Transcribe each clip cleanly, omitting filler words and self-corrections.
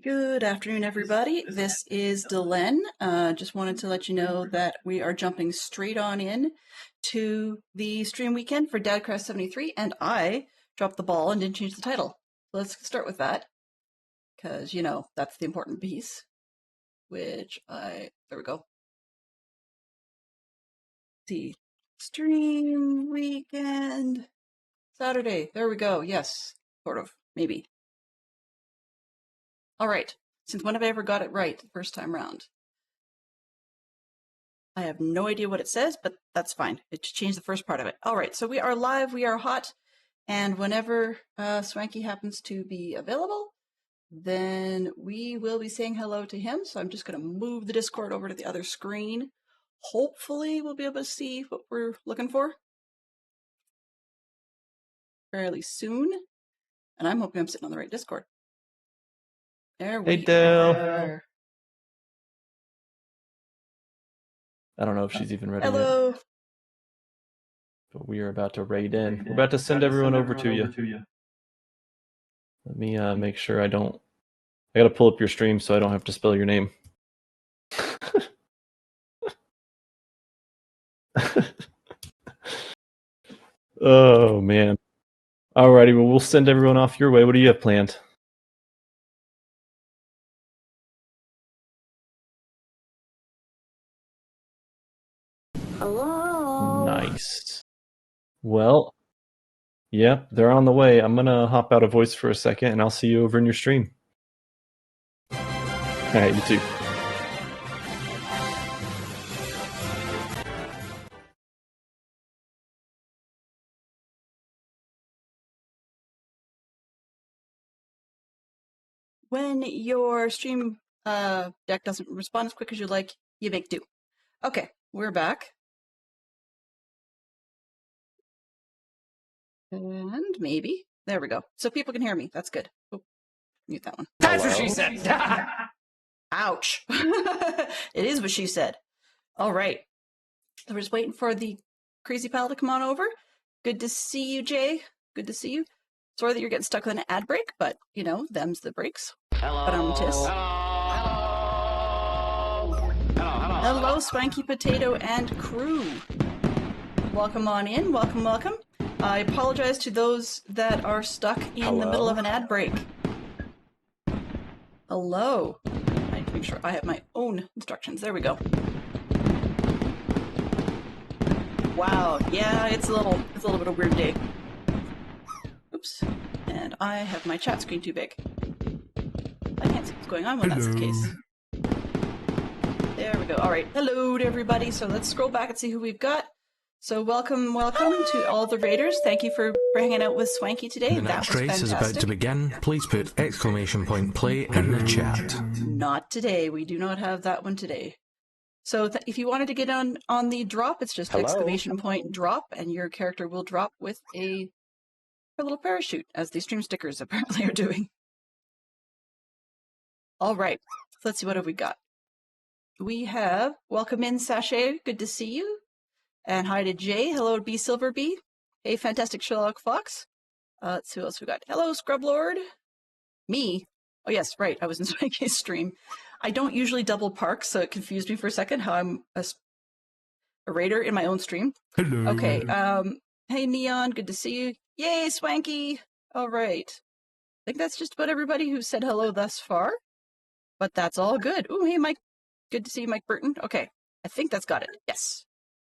Good afternoon, everybody. This is Delenn. Just wanted to let you know that we are jumping straight on in to the stream weekend for Dadcraft73, and I dropped the ball and didn't change the title. Let's start with that, because, you know, that's the important piece, there we go. See, stream weekend, Saturday, there we go, yes, sort of, maybe. All right, since when have I ever got it right the first time round? I have no idea what it says, but that's fine. It just changed the first part of it. All right, so we are live, we are hot, and whenever Swanky happens to be available, then we will be saying hello to him. So I'm just going to move the Discord over to the other screen. Hopefully we'll be able to see what we're looking for fairly soon. And I'm hoping I'm sitting on the right Discord. There we are. I don't know if she's even ready Hello. yet. But we are about to raid in. We're about to send everyone over to you. Let me make sure I don't... I gotta pull up your stream so I don't have to spell your name. Oh, man. Alrighty, well, we'll send everyone off your way. What do you have planned? Hello. Nice. Well, yeah, they're on the way. I'm gonna hop out of voice for a second, and I'll see you over in your stream. Alright, you too. When your stream deck doesn't respond as quick as you like, you make do. Okay, we're back. And maybe. There we go. So people can hear me. That's good. Oh, mute that one. That's what she said. Ouch. It is what she said. All right. So we're just waiting for the crazy pal to come on over. Good to see you, Jay. Good to see you. Sorry that you're getting stuck with an ad break, but, you know, them's the breaks. Hello. Hello, Swanky Potato and crew. Welcome on in. Welcome, welcome. I apologize to those that are stuck in the middle of an ad break. Hello. I need to make sure I have my own instructions. There we go. Wow. Yeah, it's a little bit of a weird day. Oops. And I have my chat screen too big. I can't see what's going on when that's the case. There we go. All right. Hello to everybody. So let's scroll back and see who we've got. So welcome to all the raiders. Thank you for hanging out with Swanky today. The next race is about to begin. Please put !play in the chat. Not today. We do not have that one today. So if you wanted to get on the drop, it's just ! drop, and your character will drop with a little parachute, as the stream stickers apparently are doing. All right. Let's see, what have we got? We have welcome in Sachet. Good to see you. And hi to Jay. Hello to B Silver B. Hey, Fantastic Sherlock Fox. Let's see who else we got. Hello, Scrub Lord. Me. Oh yes, right. I was in Swanky's stream. I don't usually double park, so it confused me for a second how I'm a raider in my own stream. Hello. Okay. Hey, Neon. Good to see you. Yay, Swanky. All right. I think that's just about everybody who said hello thus far. But that's all good. Ooh, hey, Mike. Good to see you, Mike Burton. Okay. I think that's got it. Yes.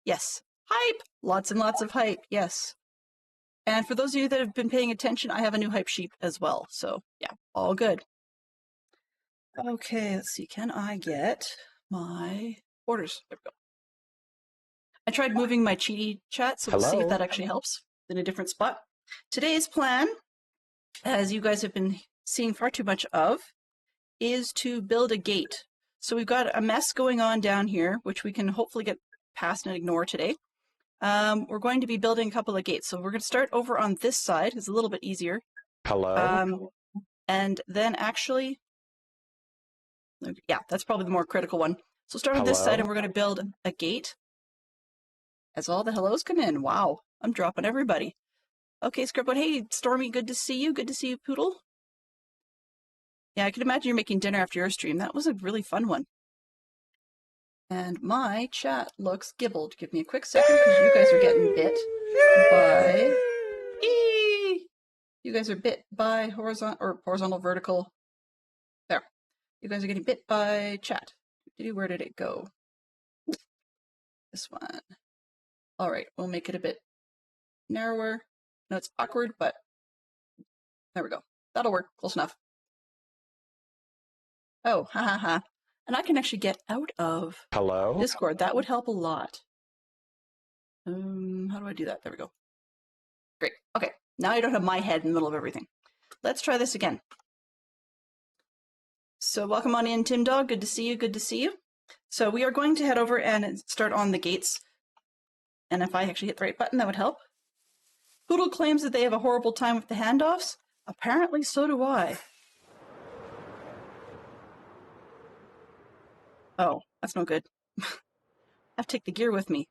Yes. Hype! Lots and lots of hype, yes. And for those of you that have been paying attention, I have a new hype sheet as well. So, yeah, all good. Okay, let's see. Can I get my orders? There we go. I tried moving my cheaty chat, so we'll see if that actually helps in a different spot. Today's plan, as you guys have been seeing far too much of, is to build a gate. So we've got a mess going on down here, which we can hopefully get past and ignore today. We're going to be building a couple of gates. So we're going to start over on this side. It's a little bit easier. And then actually, yeah, that's probably the more critical one. So start on this side and we're going to build a gate. As all the hellos come in. Wow, I'm dropping everybody. Okay, Scriptwood. Hey, Stormy, good to see you. Good to see you, Poodle. Yeah, I could imagine you're making dinner after your stream. That was a really fun one. And my chat looks gibbled. Give me a quick second because you guys are getting bit by... Eee! You guys are bit by horizontal, vertical. There. You guys are getting bit by chat. Where did it go? This one. All right, we'll make it a bit narrower. No, it's awkward, but there we go. That'll work. Close enough. Oh, ha ha ha. And I can actually get out of Discord. That would help a lot. How do I do that? There we go. Great. Okay. Now I don't have my head in the middle of everything. Let's try this again. So welcome on in, Tim Dog. Good to see you. Good to see you. So we are going to head over and start on the gates. And if I actually hit the right button, that would help. Poodle claims that they have a horrible time with the handoffs. Apparently, so do I. Oh, that's no good. I have to take the gear with me.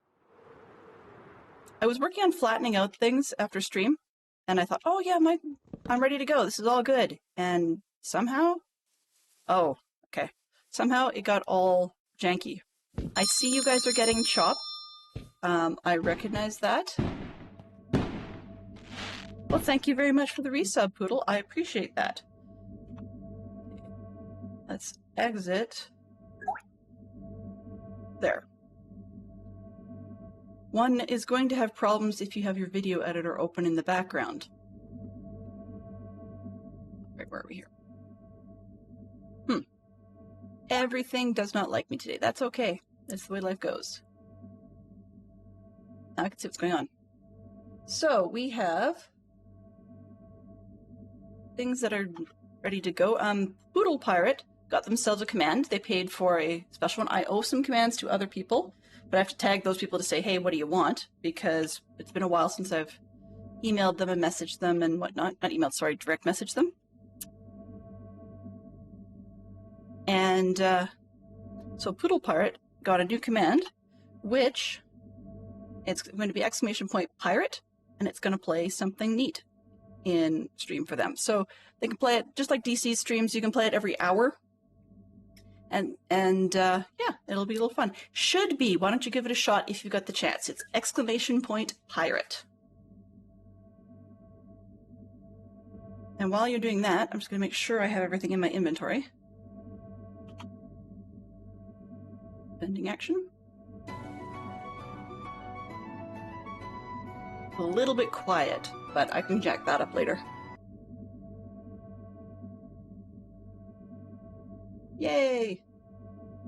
I was working on flattening out things after stream, and I thought, oh yeah, I'm ready to go. This is all good. And somehow, oh, okay. Somehow it got all janky. I see you guys are getting chopped. I recognize that. Well, thank you very much for the resub, Poodle. I appreciate that. Let's exit. There. One is going to have problems if you have your video editor open in the background. Right, where are we here? Everything does not like me today. That's okay. That's the way life goes. Now I can see what's going on. So we have things that are ready to go. Poodle Pirate got themselves a command. They paid for a special one. I owe some commands to other people, but I have to tag those people to say, hey, what do you want? Because it's been a while since I've emailed them and messaged them and whatnot. Not emailed, sorry, direct messaged them. And so Poodle Pirate got a new command, which it's going to be !pirate, and it's going to play something neat in stream for them. So they can play it just like DC streams. You can play it every hour. And yeah, it'll be a little fun. Should be. Why don't you give it a shot if you've got the chance? It's !pirate. And while you're doing that, I'm just going to make sure I have everything in my inventory. Bending action. A little bit quiet, but I can jack that up later. Yay!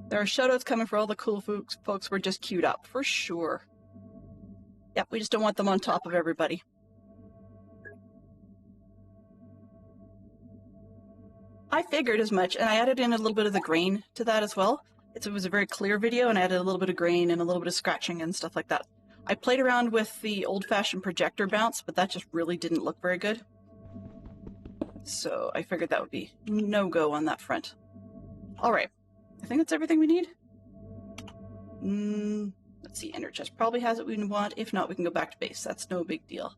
There are shoutouts coming for all the cool folks we're just queued up, for sure. Yep, we just don't want them on top of everybody. I figured as much, and I added in a little bit of the grain to that as well. It was a very clear video, and I added a little bit of grain and a little bit of scratching and stuff like that. I played around with the old-fashioned projector bounce, but that just really didn't look very good. So I figured that would be no-go on that front. All right. I think that's everything we need. Let's see. Ender chest probably has what we want. If not, we can go back to base. That's no big deal.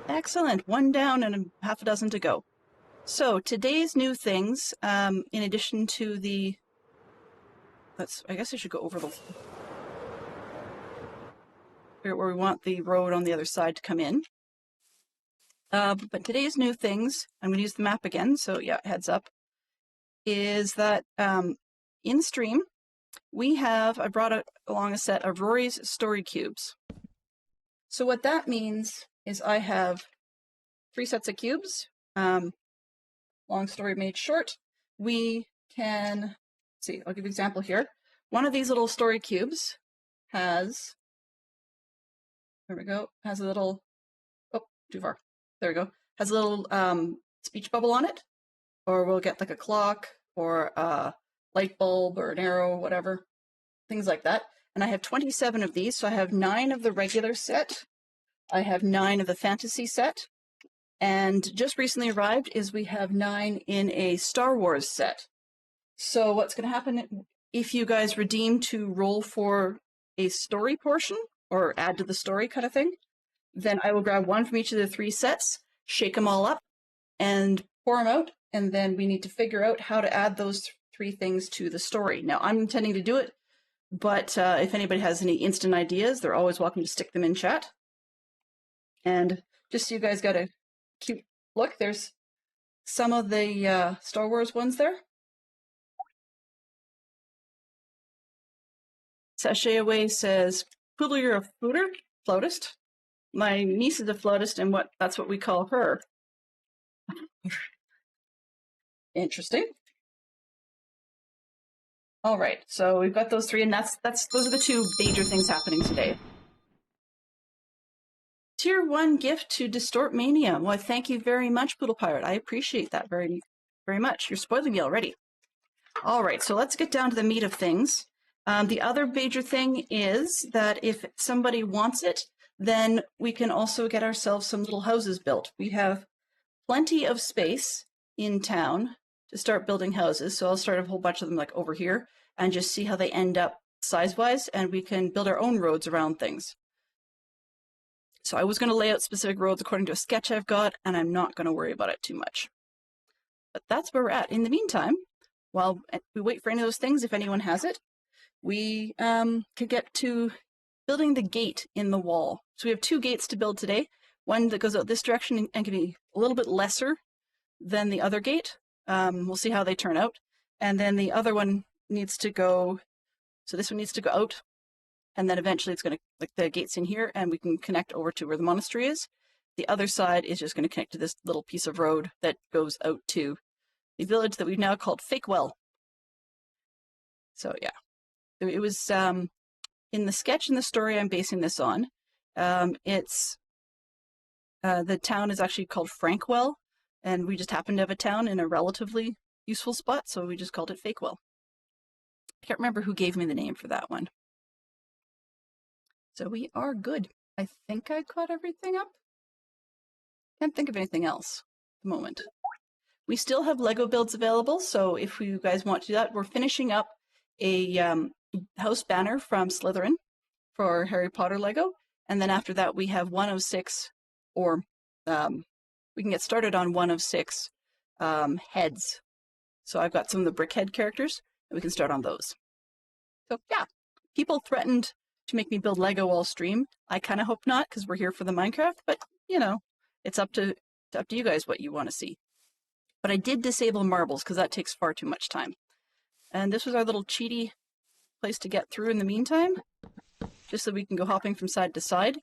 Excellent. One down and half a dozen to go. So today's new things, in addition to the... I guess I should go over the... where we want the road on the other side to come in. But today's new things, I'm going to use the map again, so yeah, heads up, is that in stream, I brought along a set of Rory's story cubes. So what that means is I have 3 sets of cubes. Long story made short, we can, see, I'll give you an example here. One of these little story cubes has, there we go, has a little, oh, too far. There we go. Has a little speech bubble on it, or we'll get like a clock or a light bulb or an arrow, whatever, things like that. And I have 27 of these, so I have 9 of the regular set. I have 9 of the fantasy set. And just recently arrived is we have 9 in a Star Wars set. So what's going to happen if you guys redeem to roll for a story portion or add to the story kind of thing, then I will grab 1 from each of the 3 sets, shake them all up, and pour them out, and then we need to figure out how to add those three things to the story. Now, I'm intending to do it, but if anybody has any instant ideas, they're always welcome to stick them in chat. And just so you guys got a cute look, there's some of the Star Wars ones there. Sachet Away says, Poodle, you're a flautist. My niece is a flautist, and that's what we call her. Interesting. All right, so we've got those three, and those are the two major things happening today. Tier 1 gift to Distort Mania. Well, thank you very much, Poodle Pirate. I appreciate that very, very much. You're spoiling me already. All right, so let's get down to the meat of things. The other major thing is that if somebody wants it, then we can also get ourselves some little houses built. We have plenty of space in town to start building houses, so I'll start a whole bunch of them like over here and just see how they end up size-wise, and we can build our own roads around things. So I was going to lay out specific roads according to a sketch I've got, and I'm not going to worry about it too much. But that's where we're at. In the meantime, while we wait for any of those things, if anyone has it, we could get to building the gate in the wall. So we have two gates to build today. One that goes out this direction and can be a little bit lesser than the other gate. We'll see how they turn out. And then the other one needs to go, so this one needs to go out. And then eventually it's going to, like the gate's in here, and we can connect over to where the monastery is. The other side is just going to connect to this little piece of road that goes out to the village that we've now called Fakewell. So yeah, it was in the sketch and the story I'm basing this on. The town is actually called Frankwell, and we just happened to have a town in a relatively useful spot, so we just called it Fakewell. I can't remember who gave me the name for that one. So we are good. I think I caught everything up. Can't think of anything else at the moment. We still have Lego builds available, so if you guys want to do that, we're finishing up a house banner from Slytherin for Harry Potter Lego, and then after that we have 1 of 6, or we can get started on 1 of 6 heads. So I've got some of the brickhead characters, and we can start on those. So yeah, people threatened to make me build Lego all stream. I kind of hope not, because we're here for the Minecraft, but you know, it's up to you guys what you want to see. But I did disable marbles because that takes far too much time. And this was our little cheaty place to get through in the meantime, just so we can go hopping from side to side,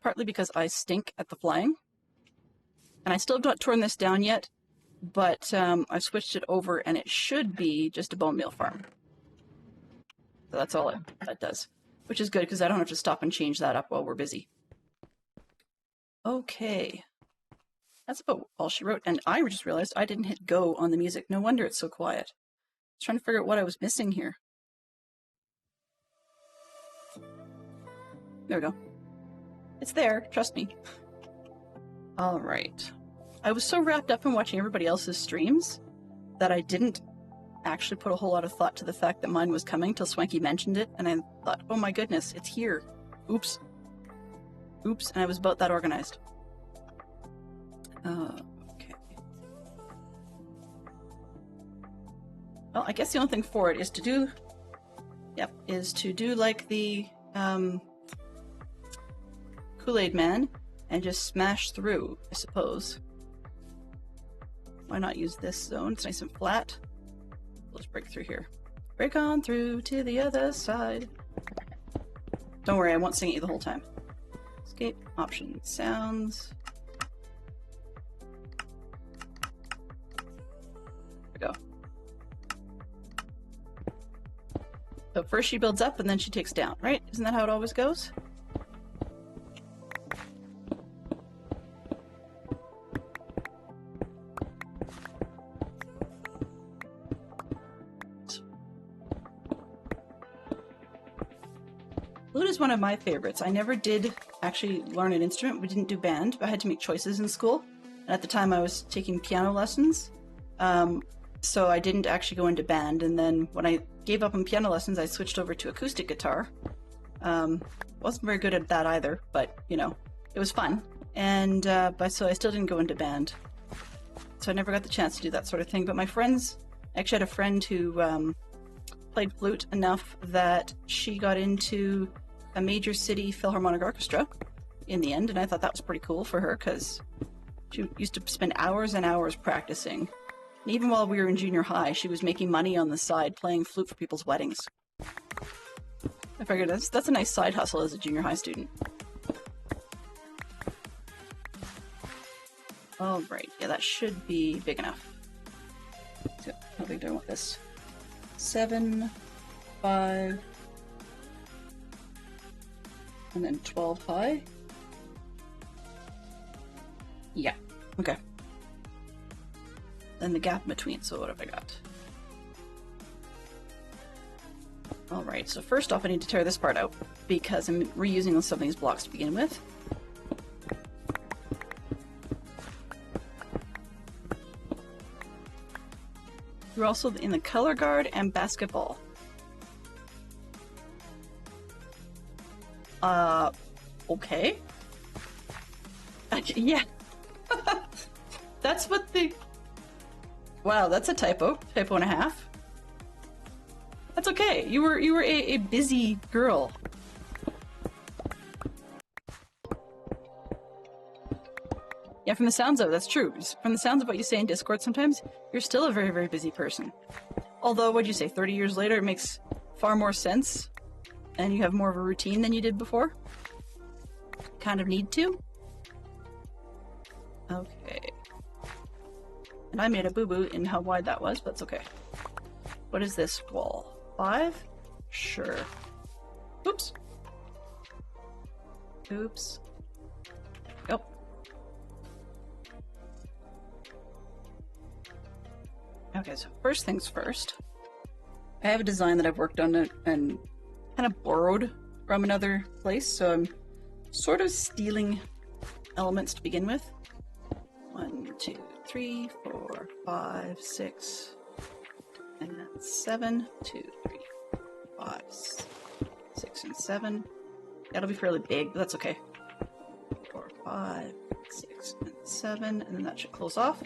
partly because I stink at the flying. And I still have not torn this down yet, but I've switched it over, and it should be just a bone meal farm. So that's all that does. Which is good, because I don't have to stop and change that up while we're busy. Okay. That's about all she wrote. And I just realized I didn't hit go on the music. No wonder it's so quiet. I was trying to figure out what I was missing here. There we go. It's there. Trust me. All right. I was so wrapped up in watching everybody else's streams that I didn't actually put a whole lot of thought to the fact that mine was coming till Swanky mentioned it, and I thought, oh my goodness, it's here. Oops. Oops, and I was about that organized. Okay. Well, I guess the only thing for it is to do, like the Kool-Aid Man and just smash through, I suppose. Why not use this zone? It's nice and flat. Let's break through here. Break on through to the other side. Don't worry, I won't sing at you the whole time. Escape, options, sounds. There we go. So first she builds up and then she takes down, right? Isn't that how it always goes? Flute is one of my favorites. I never did actually learn an instrument. We didn't do band, but I had to make choices in school. And at the time I was taking piano lessons. So I didn't actually go into band. And then when I gave up on piano lessons, I switched over to acoustic guitar. Wasn't very good at that either, but you know, it was fun. And so I still didn't go into band. so I never got the chance to do that sort of thing. But my friends, I actually had a friend who played flute enough that she got into a major city Philharmonic Orchestra in the end, and I thought that was pretty cool for her because she used to spend hours and hours practicing. And even while we were in junior high, she was making money on the side playing flute for people's weddings. I figured that's a nice side hustle as a junior high student. All right, yeah, that should be big enough. So how big do I want this? 7, 5, and then 12 high. Yeah, okay. Then the gap in between, so what have I got? Alright, so first off I need to tear this part out, because I'm reusing some of these blocks to begin with. We're also in the color guard and basketball. Okay. Yeah. That's what the... Wow, that's a typo. Typo and a half. That's okay. You were a busy girl. Yeah, from the sounds of it, that's true. From the sounds of what you say in Discord sometimes, you're still a very, very busy person. Although, what'd you say, 30 years later, it makes far more sense, and you have more of a routine than you did before? Kind of need to? Okay. And I made a boo-boo in how wide that was, but that's okay. What is this wall? 5? Sure. Oops. Oops. Yep. Okay, so first things first. I have a design that I've worked on and kind of borrowed from another place, so I'm sort of stealing elements to begin with. 1, 2, 3, 4, 5, 6, and 7. 2, 3, 5, 6, and 7. That'll be fairly big, but that's okay. 4, 5, 6, and 7, and then that should close off.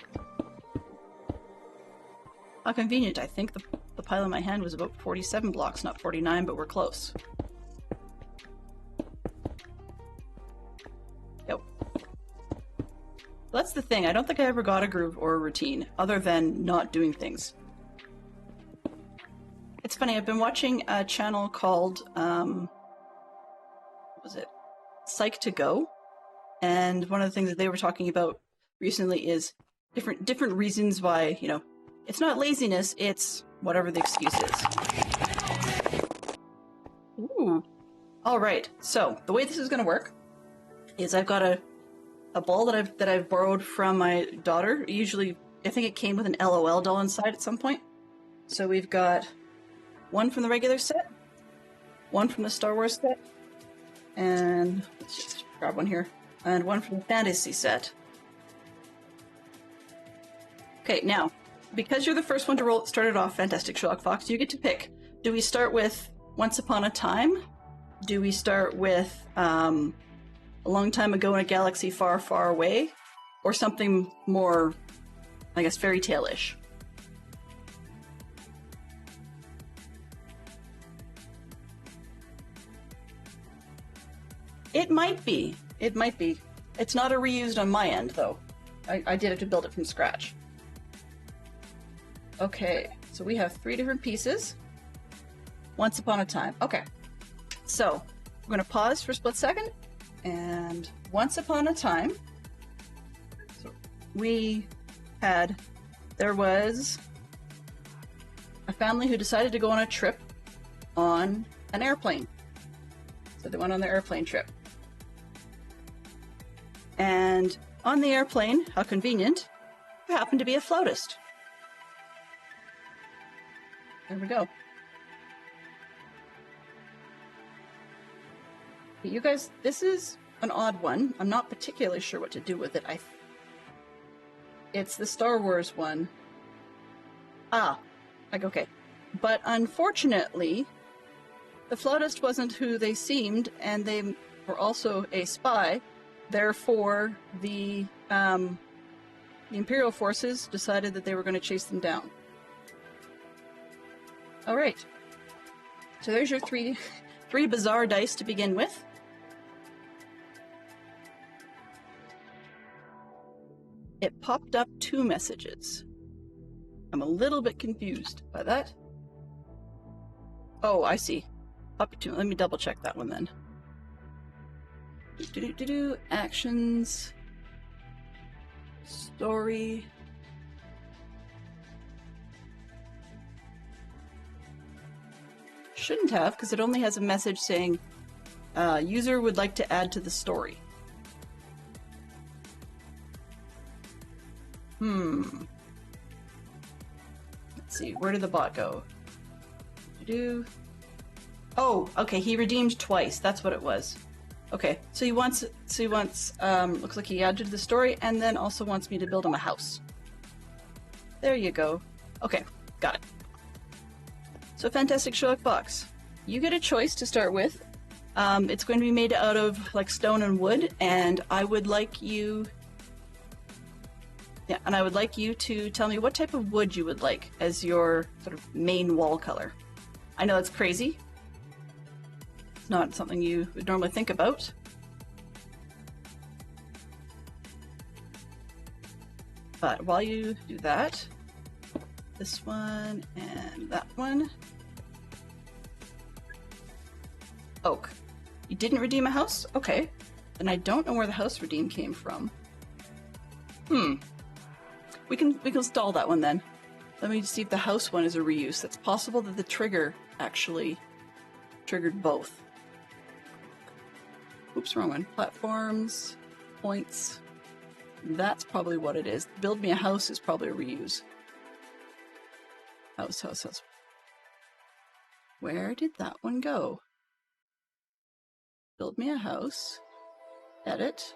How convenient. I think the pile in my hand was about 47 blocks, not 49, but we're close. Yep. That's the thing. I don't think I ever got a groove or a routine, other than not doing things. It's funny, I've been watching a channel called, what was it? Psych to Go. And one of the things that they were talking about recently is different reasons why, you know, it's not laziness, it's whatever the excuse is. Ooh. Alright, so the way this is gonna work is I've got a ball that I've borrowed from my daughter. Usually, I think it came with an LOL doll inside at some point. So we've got one from the regular set, one from the Star Wars set, and let's just grab one here, and one from the fantasy set. Okay, now, because you're the first one to start it off, Fantastic Sherlock Fox, you get to pick. Do we start with Once Upon a Time? Do we start with A Long Time Ago in a Galaxy Far, Far Away? Or something more, I guess, fairy tale-ish? It might be. It might be. It's not a reused on my end, though. I did have to build it from scratch. Okay, so we have 3 different pieces. Once Upon a Time. Okay, so we're going to pause for a split second. And Once Upon a Time, so there was a family who decided to go on a trip on an airplane. So they went on their airplane trip. And on the airplane, how convenient, there happened to be a flautist. There we go. You guys, this is an odd one. I'm not particularly sure what to do with it. It's the Star Wars one. Okay. But unfortunately, the flautist wasn't who they seemed, and they were also a spy. Therefore, the The Imperial forces decided that they were going to chase them down. Alright. So there's your three bizarre dice to begin with. It popped up 2 messages. I'm a little bit confused by that. Oh, I see. Popped 2. Let me double check that one then. Actions. Story. Shouldn't have, because it only has a message saying, user would like to add to the story. Let's see, where did the bot go? Oh, okay, he redeemed twice, that's what it was. Okay, so he wants, looks like he added to the story, and then also wants me to build him a house. There you go. Okay, got it. So Fantastic Sherlock box. You get a choice to start with. It's going to be made out of like stone and wood, and I would like you to tell me what type of wood you would like as your sort of main wall color. I know that's crazy. It's not something you would normally think about. But while you do that, this one and that one. Oak. You didn't redeem a house? Okay. Then I don't know where the house redeem came from. We can stall that one then. Let me see if the house one is a reuse. It's possible that the trigger actually triggered both. Oops, wrong one. Platforms, points. That's probably what it is. Build me a house is probably a reuse. House. Where did that one go? Build me a house. Edit.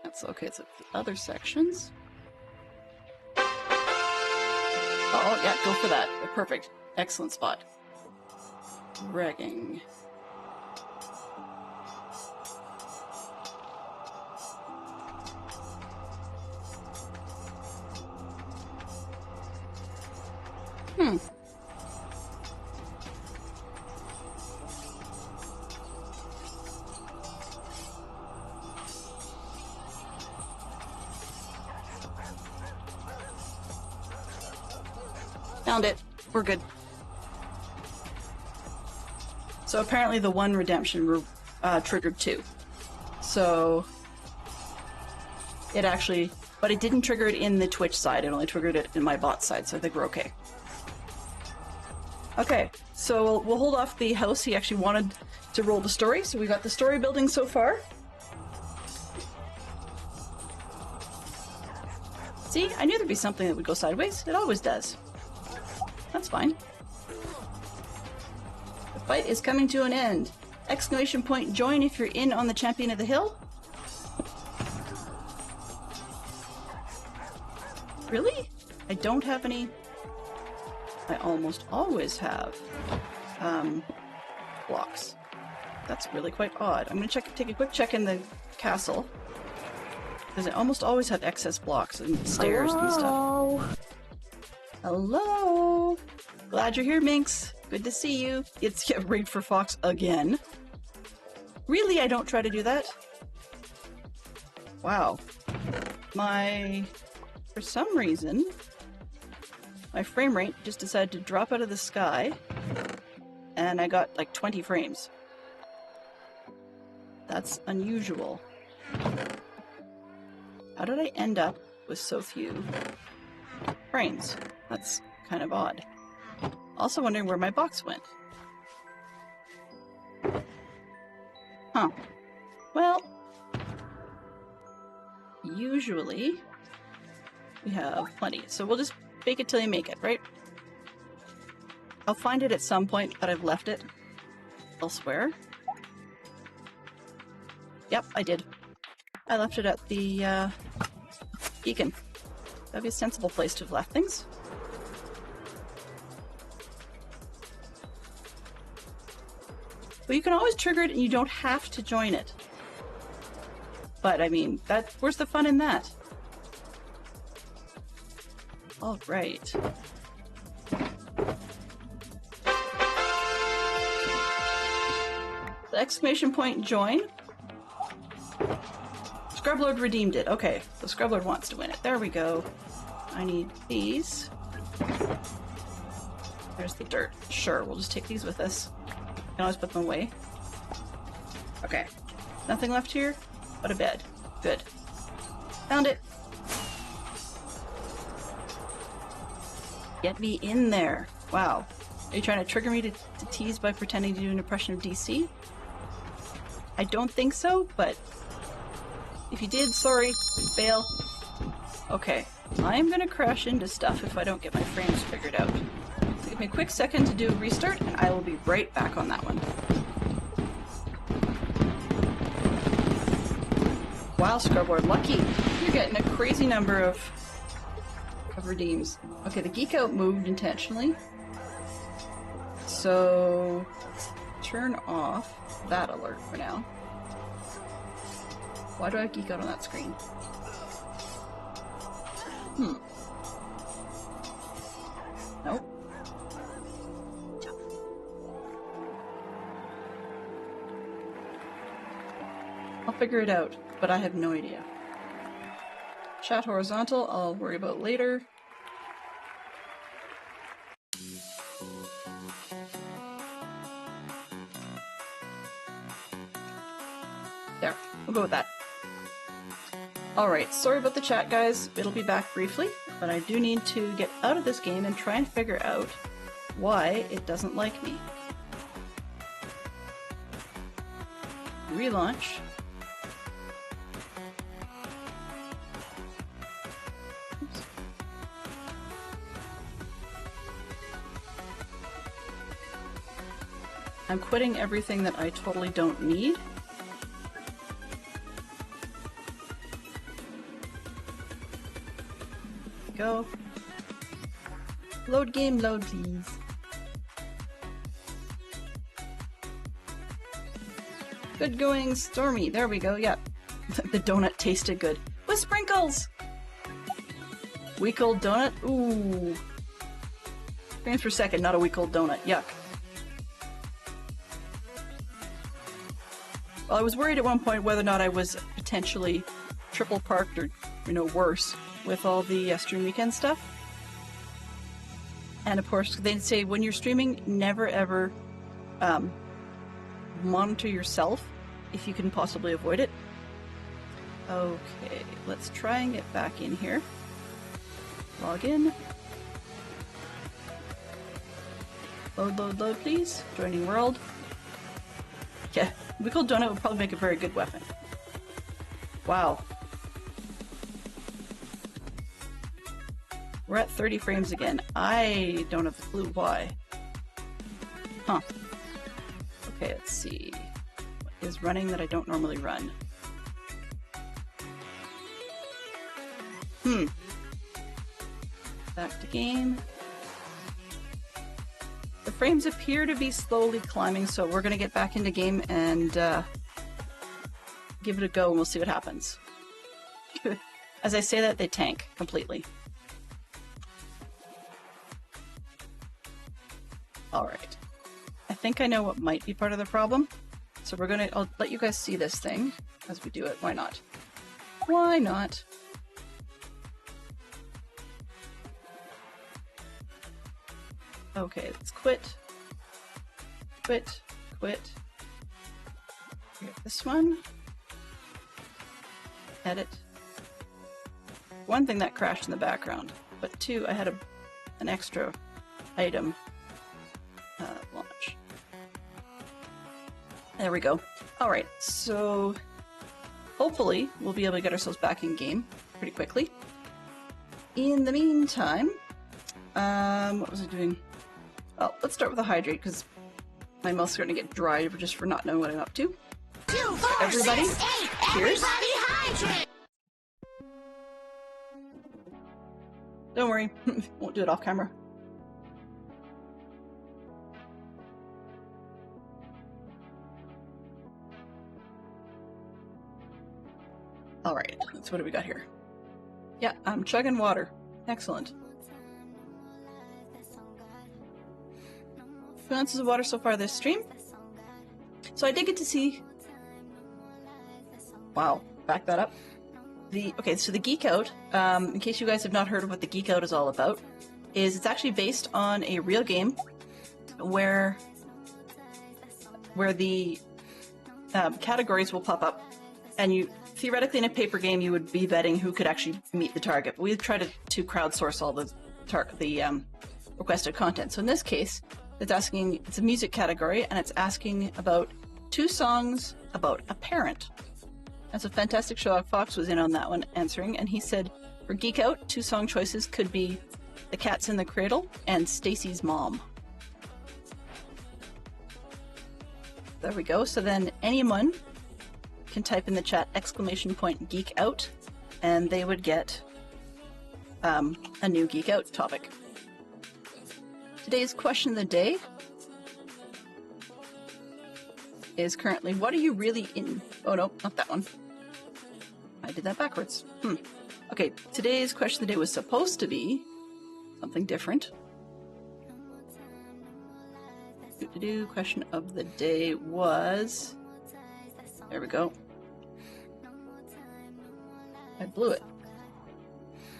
That's okay, it's the other sections. Oh, yeah, go for that. Perfect. Excellent spot. Dragging. Found it. We're good. So apparently the one redemption triggered 2. So it actually, but it didn't trigger it in the Twitch side. It only triggered it in my bot side. So I think we're okay. Okay, so we'll hold off the house. He actually wanted to roll the story. So we got the story building so far. See, I knew there'd be something that would go sideways. It always does. That's fine. The fight is coming to an end. Exclamation point join if you're in on the Champion of the Hill. Really? I don't have any... I almost always have blocks. That's really quite odd. I'm gonna take a quick check in the castle. Because I almost always have excess blocks and stairs and stuff. Hello! Glad you're here, Minx. Good to see you. It's rigged for Fox again. Really, I don't try to do that? Wow. For some reason, my frame rate just decided to drop out of the sky, and I got like 20 frames. That's unusual. How did I end up with so few frames? That's kind of odd. Also wondering where my box went. Huh. Well, usually we have plenty. So we'll just bake it till you make it, right? I'll find it at some point, but I've left it elsewhere. Yep, I did. I left it at the beacon. That'd be a sensible place to have left things. But you can always trigger it and you don't have to join it. But I mean, where's the fun in that? All right. The exclamation point join. Scrublord redeemed it. Okay, so Scrublord wants to win it. There we go. I need these. There's the dirt. Sure, we'll just take these with us. Can always put them away. Okay. Nothing left here but a bed. Good. Found it. Get me in there. Wow. Are you trying to trigger me to tease by pretending to do an impression of DC? I don't think so, but if you did, sorry. Fail. Okay. I'm gonna crash into stuff if I don't get my frames figured out. So give me a quick second to do a restart, and I will be right back on that one. Wow, Scrubboard, lucky. You're getting a crazy number of redeems. Okay, the Geek Out moved intentionally. So let's turn off that alert for now. Why do I have Geek Out on that screen? Nope. I'll figure it out, but I have no idea. Chat horizontal, I'll worry about later. There, we'll go with that. Alright, sorry about the chat, guys. It'll be back briefly, but I do need to get out of this game and try and figure out why it doesn't like me. Relaunch. Oops. I'm quitting everything that I totally don't need. Go. Load game, load please. Good going, Stormy. There we go, yeah. The donut tasted good. With sprinkles! Week old donut? Ooh. Frames per second, not a week old donut. Yuck. Well, I was worried at one point whether or not I was potentially triple parked or, worse with all the stream weekend stuff. And of course, they'd say when you're streaming, never ever monitor yourself if you can possibly avoid it. Okay, let's try and get back in here. Log in. Load, load, load, please. Joining world. Yeah, Wickled Donut would probably make a very good weapon. Wow. We're at 30 frames again. I don't have a clue why. Huh. Okay, let's see. What is running that I don't normally run? Back to game. The frames appear to be slowly climbing, so we're going to get back into game and give it a go and we'll see what happens. As I say that, they tank completely. Alright. I think I know what might be part of the problem. So I'll let you guys see this thing as we do it. Why not? Why not? Okay, let's quit. Quit. Quit. Get this one. Edit. One thing that crashed in the background, but two, I had an extra item launch. There we go. Alright, so hopefully we'll be able to get ourselves back in game pretty quickly. In the meantime, what was I doing? Well, let's start with a hydrate because my mouth's starting to get dry just for not knowing what I'm up to. 2, 4, Everybody, 6, 8, cheers. everybody hydrate! Don't worry, won't do it off camera. So what do we got here? Yeah, I'm chugging water. Excellent. 2 ounces of water so far this stream. So I did get to see... Wow, back that up. Okay, so the Geek Out, in case you guys have not heard of what the Geek Out is all about, is it's actually based on a real game where the categories will pop up, and you theoretically in a paper game you would be betting who could actually meet the target. But we try to crowdsource all the requested content. So in this case, it's a music category, and it's asking about 2 songs about a parent. And so Fantastic Sherlock Fox was in on that one answering, and he said for Geek Out, 2 song choices could be The Cat's in the Cradle and Stacy's Mom. There we go. So then anyone can type in the chat !Geek Out, and they would get a new Geek Out topic. Today's question of the day is currently, what are you really in? Oh no, not that one. I did that backwards. Okay, today's question of the day was supposed to be something different. Question of the day was... There we go. I blew it.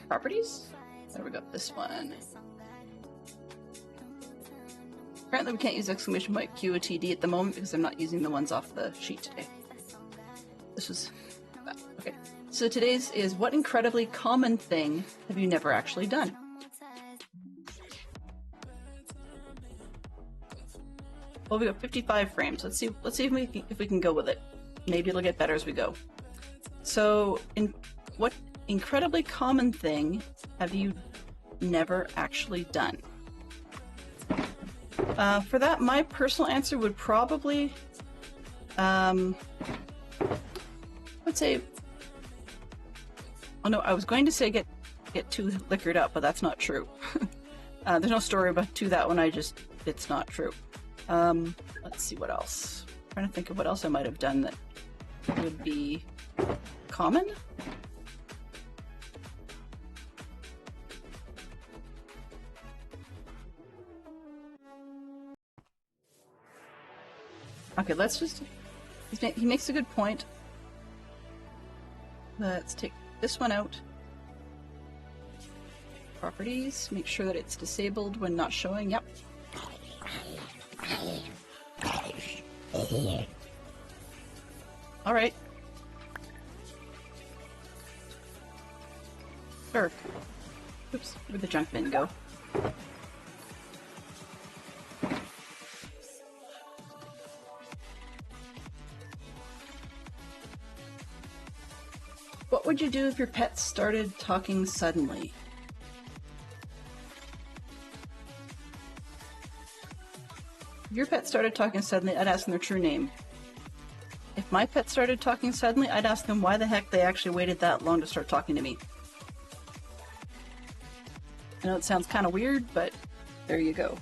Properties? There we go, this one. Apparently we can't use !QOTD at the moment because I'm not using the ones off the sheet today. This was... Okay. So today's is, what incredibly common thing have you never actually done? Well, we got 55 frames. Let's see if we can go with it. Maybe it'll get better as we go. So, what incredibly common thing have you never actually done? For that, my personal answer would probably, let's say, oh no, I was going to say get too liquored up, but that's not true. There's no story to that one. It's not true. Let's see what else. I'm trying to think of what else I might have done that would be common. Okay, let's just... He makes a good point. Let's take this one out. Properties. Make sure that it's disabled when not showing. Yep. Alright. Sure. Oops, where'd the junk bin go? What would you do if your pet started talking suddenly? If your pet started talking suddenly, I'd ask them their true name. If my pet started talking suddenly, I'd ask them why the heck they actually waited that long to start talking to me. I know it sounds kind of weird, but there you go.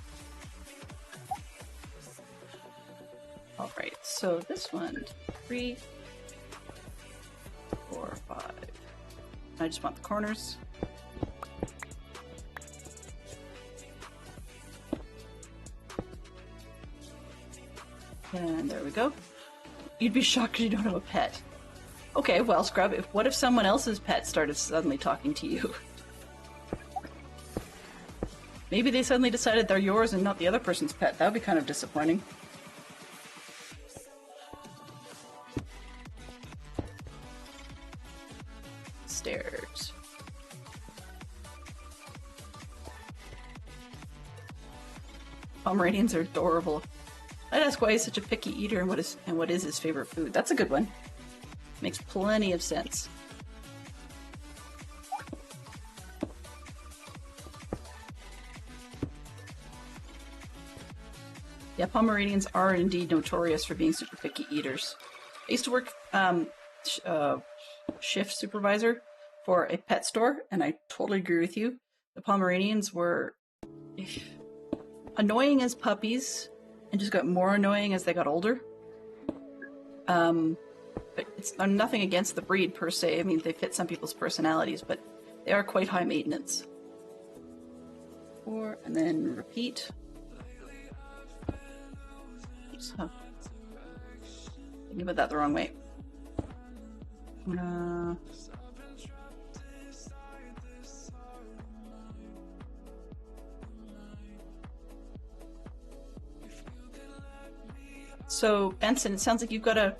Alright, so this one, 3, 4, 5. I just want the corners. And there we go. You'd be shocked because you don't have a pet. Okay, well, Scrub, what if someone else's pet started suddenly talking to you? Maybe they suddenly decided they're yours and not the other person's pet. That would be kind of disappointing. Stairs. Pomeranians are adorable. I'd ask why he's such a picky eater and what is his favorite food. That's a good one. Makes plenty of sense. Yeah, Pomeranians are indeed notorious for being super picky eaters. I used to work shift supervisor for a pet store, and I totally agree with you. The Pomeranians were annoying as puppies and just got more annoying as they got older. I'm nothing against the breed per se. I mean, they fit some people's personalities, but they are quite high maintenance. 4, and then repeat. Oops, huh. Thinking about that the wrong way. So, Benson, it sounds like you've got a...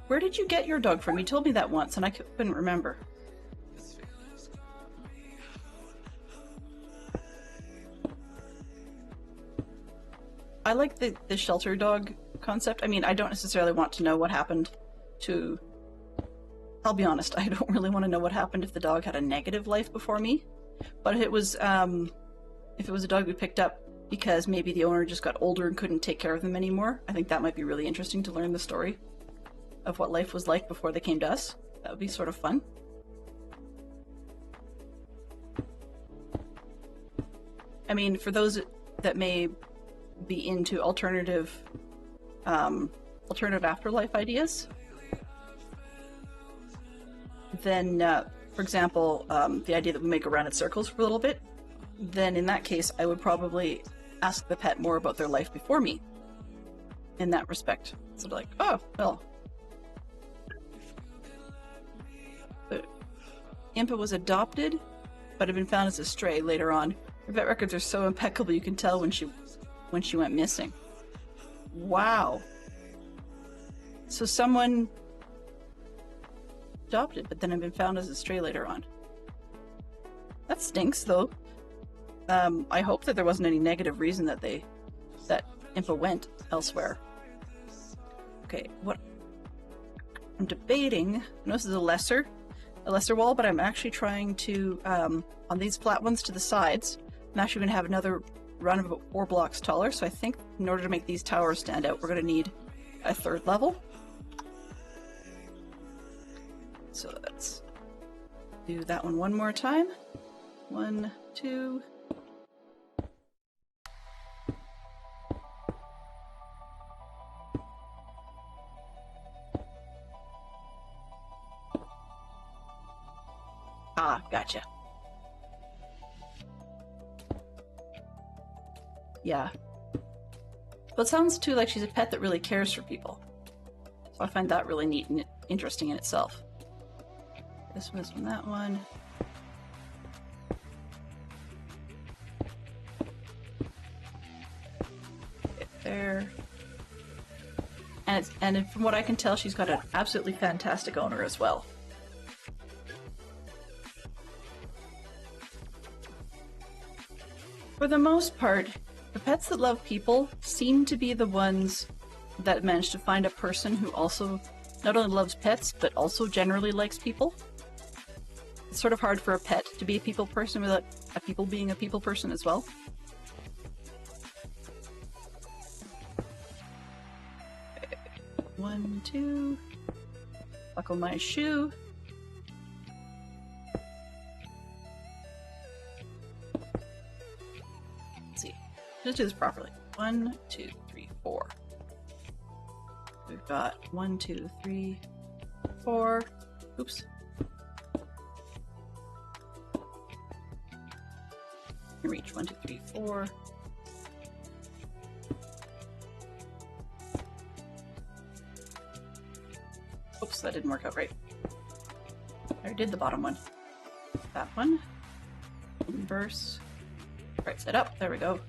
Where did you get your dog from? You told me that once, and I couldn't remember. I like the shelter dog concept. I mean, I don't necessarily want to know what happened to... I'll be honest, I don't really want to know what happened if the dog had a negative life before me. But if it was a dog we picked up because maybe the owner just got older and couldn't take care of them anymore, I think that might be really interesting to learn the story of what life was like before they came to us. That would be sort of fun. I mean, for those that may be into alternative afterlife ideas, then, for example, the idea that we may go around in circles for a little bit, then in that case, I would probably ask the pet more about their life before me, in that respect. So like, oh, well. But Impa was adopted, but had been found as a stray later on. Her vet records are so impeccable you can tell when she went missing. Wow. So someone adopted, but then had been found as a stray later on. That stinks, though. I hope that there wasn't any negative reason that Impa went elsewhere. Okay, what I'm debating, I know this is a lesser wall, but I'm actually trying to, on these flat ones to the sides, I'm actually going to have another run of about 4 blocks taller, so I think in order to make these towers stand out, we're going to need a 3rd level. So let's do that one more time. 1, 2... Ah, gotcha. Yeah. Well, it sounds too like she's a pet that really cares for people. So I find that really neat and interesting in itself. This one, that one. Get there. And from what I can tell, she's got an absolutely fantastic owner as well. For the most part, the pets that love people seem to be the ones that manage to find a person who also not only loves pets, but also generally likes people. It's sort of hard for a pet to be a people person without a people being a people person as well. Okay. 1, 2. Buckle my shoe. Let's do this properly. 1, 2, 3, 4. We've got 1, 2, 3, 4. Oops. And reach 1, 2, 3, 4. Oops, that didn't work out right. I did the bottom one. That one. Inverse. Right side up. There we go.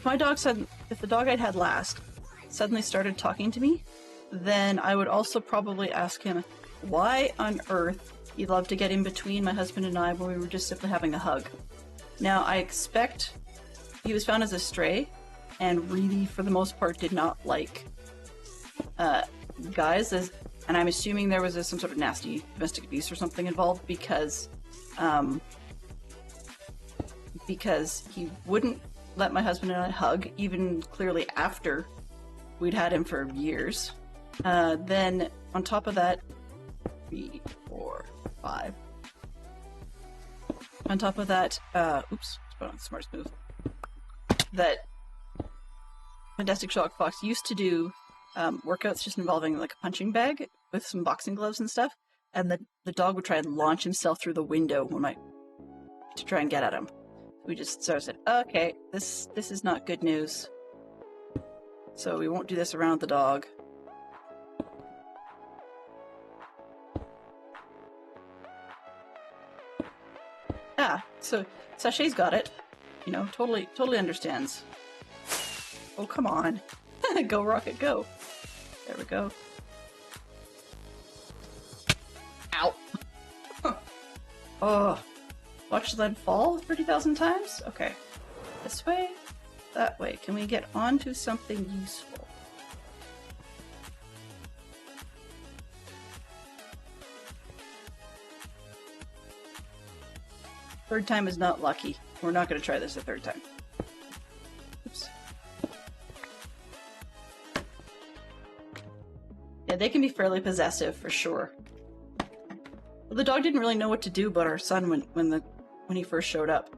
If the dog I'd had last suddenly started talking to me, then I would also probably ask him why on earth he loved to get in between my husband and I when we were just simply having a hug. Now, I expect he was found as a stray and really, for the most part, did not like guys, and I'm assuming there was some sort of nasty domestic abuse or something involved because he wouldn't let my husband and I hug, even clearly after we'd had him for years. Then, on top of that, 3, 4, 5. On top of that, oops, put on the smartest move. That Fantastic Sherlock Fox used to do workouts just involving like a punching bag with some boxing gloves and stuff, and the dog would try and launch himself through the window to try and get at him. We just sort of said, okay, this is not good news, so we won't do this around the dog. Ah, so Sachet's got it. You know, totally understands. Oh, come on. Go, Rocket, go. There we go. Ow. Oh. Watch the lead fall 30,000 times? Okay. This way? That way. Can we get onto something useful? Third time is not lucky. We're not going to try this a third time. Oops. Yeah, they can be fairly possessive for sure. Well, the dog didn't really know what to do about our son when he first showed up,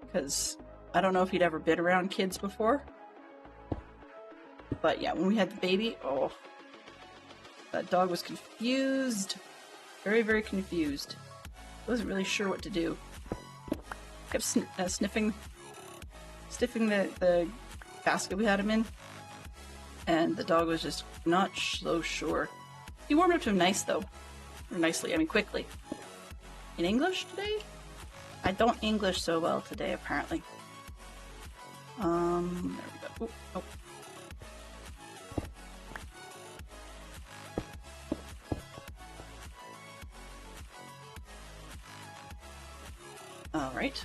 because I don't know if he'd ever been around kids before. But yeah, when we had the baby, oh, that dog was confused. Very, very confused. Wasn't really sure what to do. Kept sniffing the basket we had him in, and the dog was just not so sure. He warmed up to him nice though, or nicely. I mean, quickly. In English today? I don't English so well today, apparently. There we go. Ooh, oh. All right.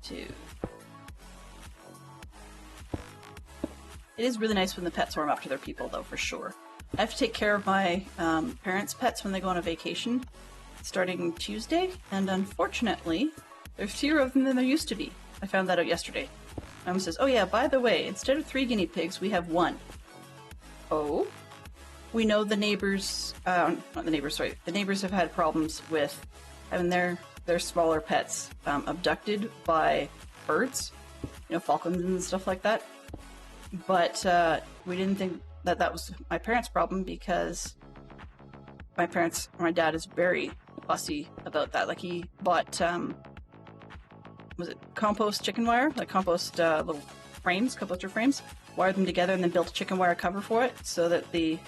2. It is really nice when the pets warm up to their people, though, for sure. I have to take care of my parents' pets when they go on a vacation, starting Tuesday, and unfortunately, there's fewer of them than there used to be. I found that out yesterday. My mom says, oh yeah, by the way, instead of 3 guinea pigs, we have 1. Oh? We know the neighbors, not the neighbors, sorry, the neighbors have had problems with having their smaller pets abducted by birds, you know, falcons and stuff like that. But we didn't think that was my parents' problem, because my dad is very fussy about that. Like, he bought, was it compost chicken wire? Like compost little frames, composter frames, wired them together and then built a chicken wire cover for it so that the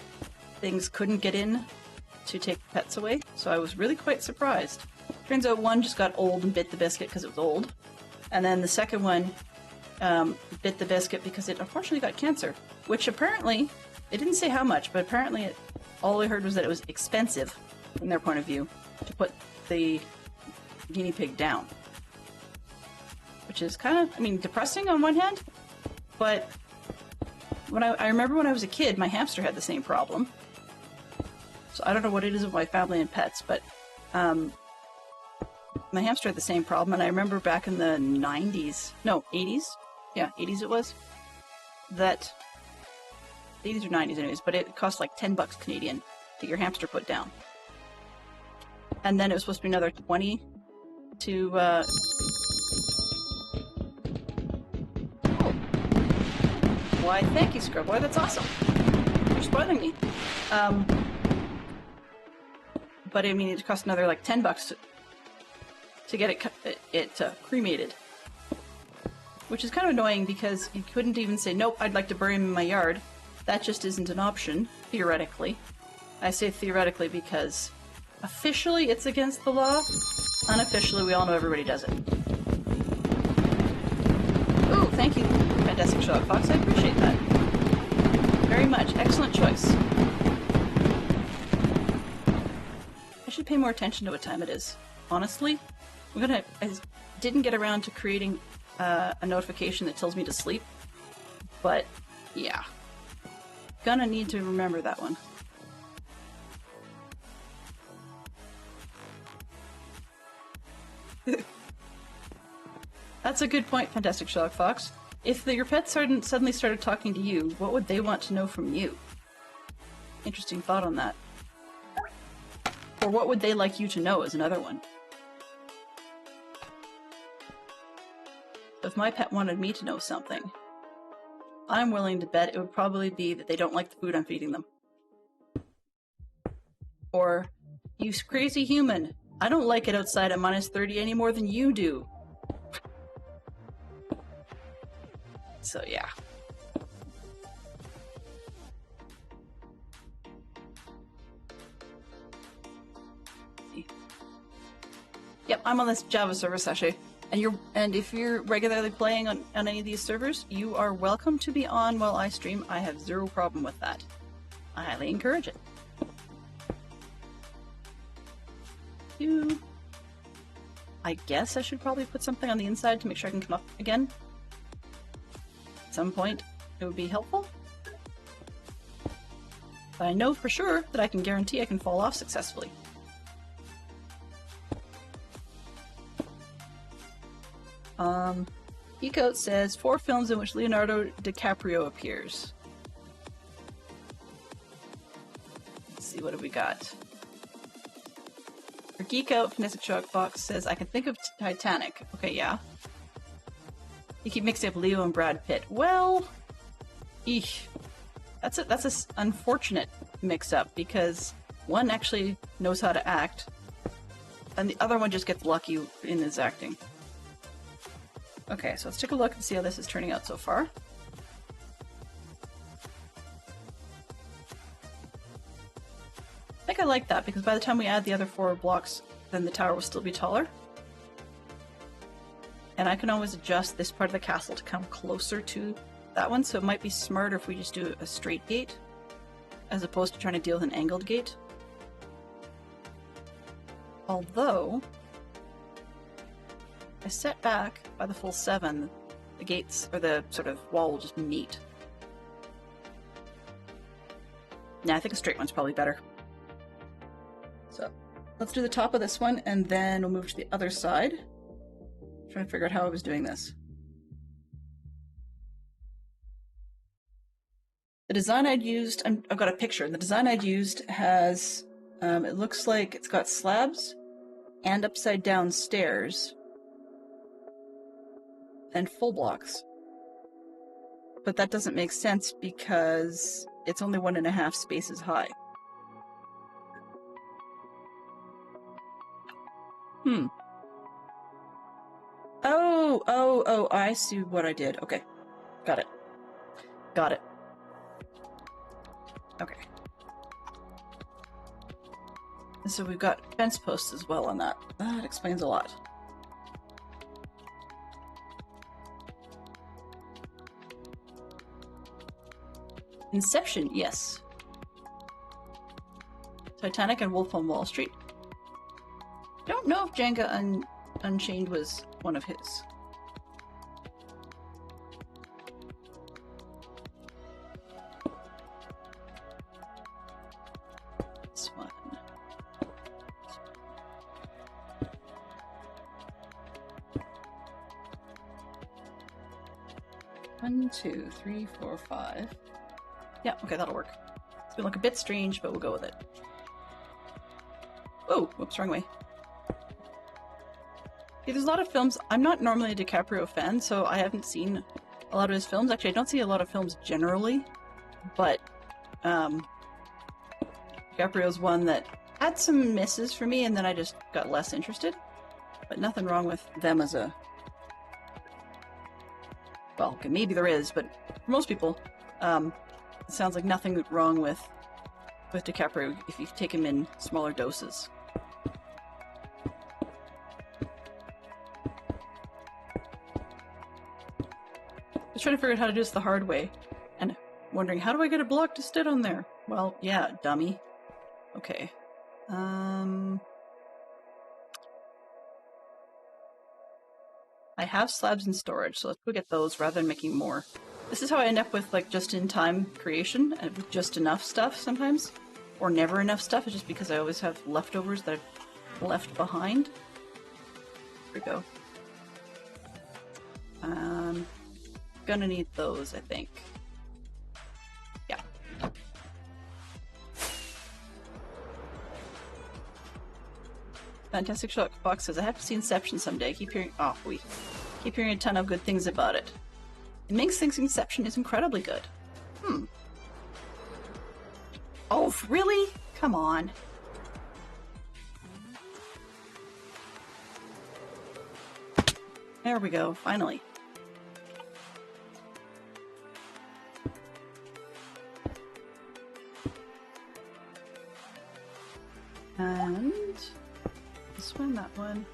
things couldn't get in to take pets away. So I was really quite surprised. Turns out one just got old and bit the biscuit because it was old. And then the second one bit the biscuit because it unfortunately got cancer, which apparently, it didn't say how much, but apparently all I heard was that it was expensive, from their point of view, to put the guinea pig down. Which is kind of, I mean, depressing on one hand, but when I remember when I was a kid, my hamster had the same problem. So I don't know what it is with my family and pets, but my hamster had the same problem, and I remember back in the 90s, no, 80s? Yeah, 80s it was, that, 80s or 90s anyways, but it cost like $10 Canadian to get your hamster put down. And then it was supposed to be another 20 to, Why, thank you, Scrub Boy, that's awesome. You're spoiling me. But I mean, it cost another like $10 to get it cremated. Which is kind of annoying, because you couldn't even say, nope, I'd like to bury him in my yard. That just isn't an option, theoretically. I say theoretically because officially it's against the law. Unofficially, we all know everybody does it. Ooh, thank you, Fantastic Sherlock Fox. I appreciate that very much. Excellent choice. I should pay more attention to what time it is. Honestly, I didn't get around to creating a notification that tells me to sleep, but yeah, gonna need to remember that one. That's a good point, Fantastic Sherlock Fox. If your pet suddenly started talking to you, what would they want to know from you? Interesting thought on that. Or what would they like you to know is another one. If my pet wanted me to know something, I'm willing to bet it would probably be that they don't like the food I'm feeding them. Or, you crazy human, I don't like it outside at -30 any more than you do. So yeah. Yep, I'm on this Java server, Sashay. And if you're regularly playing on any of these servers, you are welcome to be on while I stream. I have zero problem with that. I highly encourage it. I guess I should probably put something on the inside to make sure I can come up again. At some point, it would be helpful. But I know for sure that I can guarantee I can fall off successfully. Ecoat says 4 films in which Leonardo DiCaprio appears. Let's see, what have we got? For Geek Out, Kinetic Shock Box says, I can think of Titanic. Okay, yeah. You keep mixing up Leo and Brad Pitt. Well, eesh. That's a unfortunate mix-up, because one actually knows how to act, and the other one just gets lucky in his acting. Okay, so let's take a look and see how this is turning out so far. I think I like that, because by the time we add the other 4 blocks, then the tower will still be taller. And I can always adjust this part of the castle to come closer to that one, so it might be smarter if we just do a straight gate, as opposed to trying to deal with an angled gate. Although, I set back by the full 7, the gates, or the sort of wall will just meet. Nah, I think a straight one's probably better. So, let's do the top of this one, and then we'll move to the other side. I'm trying to figure out how I was doing this. The design I'd used, I've got a picture. The design I'd used has, it looks like it's got slabs and upside down stairs and full blocks. But that doesn't make sense because it's only 1.5 spaces high. Oh, I see what I did. Okay. Got it. Got it. Okay. And so we've got fence posts as well on that. That explains a lot. Inception, yes. Titanic and Wolf on Wall Street. Don't know if Jenga Unchained was one of his. This one. 1, 2, 3, 4, 5. Yeah, okay, that'll work. It's gonna look a bit strange, but we'll go with it. Oh, whoops, wrong way. Yeah, there's a lot of films. I'm not normally a DiCaprio fan, so I haven't seen a lot of his films. Actually, I don't see a lot of films generally, but DiCaprio's one that had some misses for me, and then I just got less interested. But nothing wrong with them as a... Well, okay, maybe there is, but for most people, it sounds like nothing wrong with DiCaprio if you take him in smaller doses. I was trying to figure out how to do this the hard way, and wondering, how do I get a block to sit on there? Well, yeah, dummy. Okay. I have slabs in storage, so let's go get those rather than making more. This is how I end up with, like, just-in-time creation, with just enough stuff sometimes. Or never enough stuff, it's just because I always have leftovers that I've left behind. Here we go. Gonna need those, I think. Yeah. Fantastic Shock Box says, I have to see Inception someday. I keep hearing... Oh, wait. Keep hearing a ton of good things about it. It makes things Inception is incredibly good. Oh, really? Come on. There we go, finally. And this one, that one,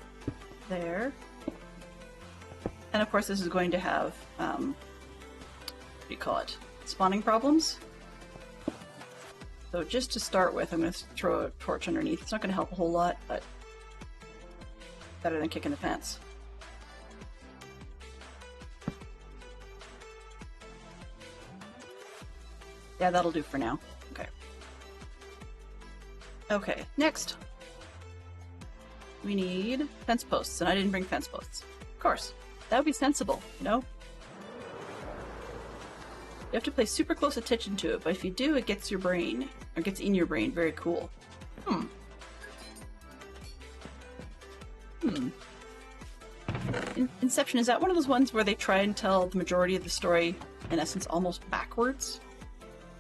there. And of course this is going to have, what do you call it? Spawning problems. So just to start with, I'm going to throw a torch underneath. It's not going to help a whole lot, but better than kicking the pants. Yeah, that'll do for now. Okay. Okay, next. We need fence posts, and I didn't bring fence posts. Of course. That would be sensible, you know? You have to pay super close attention to it, but if you do, it gets your brain, or gets in your brain. Very cool. Inception, is that one of those ones where they try and tell the majority of the story, in essence, almost backwards?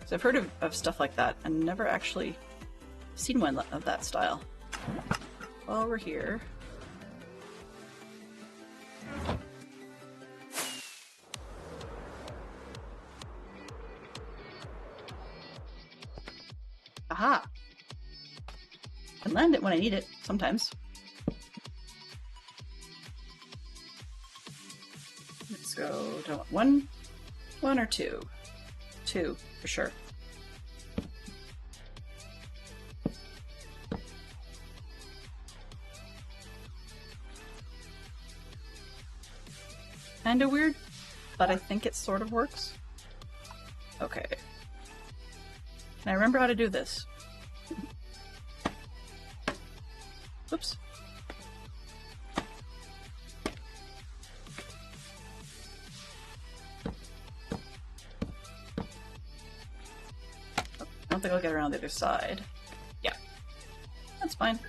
So I've heard of stuff like that, and never actually seen one of that style. While we're here... Aha! I can land it when I need it, sometimes. Let's go. Do I want one or two? Two, for sure. Kinda weird, but I think it sort of works. Okay. Can I remember how to do this? Oops. I don't think I'll get around the other side. Yeah. That's fine.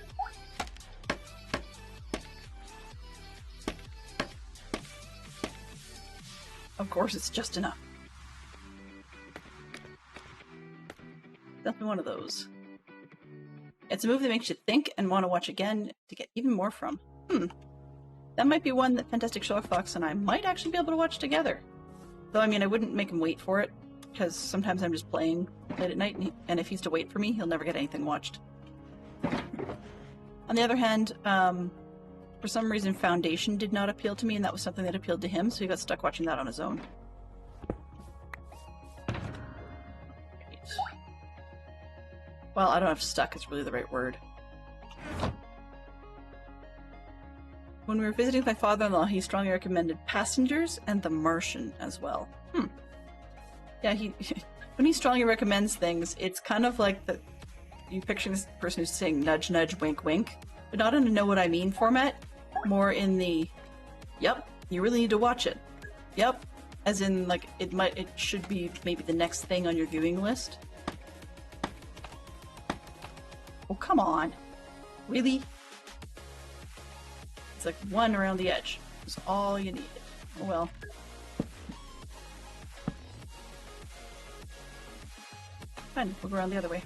Of course, it's just enough. Definitely one of those. It's a move that makes you think and want to watch again to get even more from. That might be one that Fantastic Sherlock Fox and I might actually be able to watch together. Though, I mean, I wouldn't make him wait for it, because sometimes I'm just playing late at night, and if he's to wait for me, he'll never get anything watched. On the other hand, for some reason Foundation did not appeal to me, and that was something that appealed to him, so he got stuck watching that on his own. Well, I don't know if stuck is really the right word. When we were visiting my father-in-law, he strongly recommended Passengers and The Martian as well. Yeah, when he strongly recommends things, it's kind of like you picture this person who's saying nudge, nudge, wink, wink, but not in a know what I mean format, more in the, yep, you really need to watch it. Yep, as in, like, it should be maybe the next thing on your viewing list. Oh, come on. Really? It's like one around the edge. That's all you needed. Oh well. Fine, we'll go around the other way.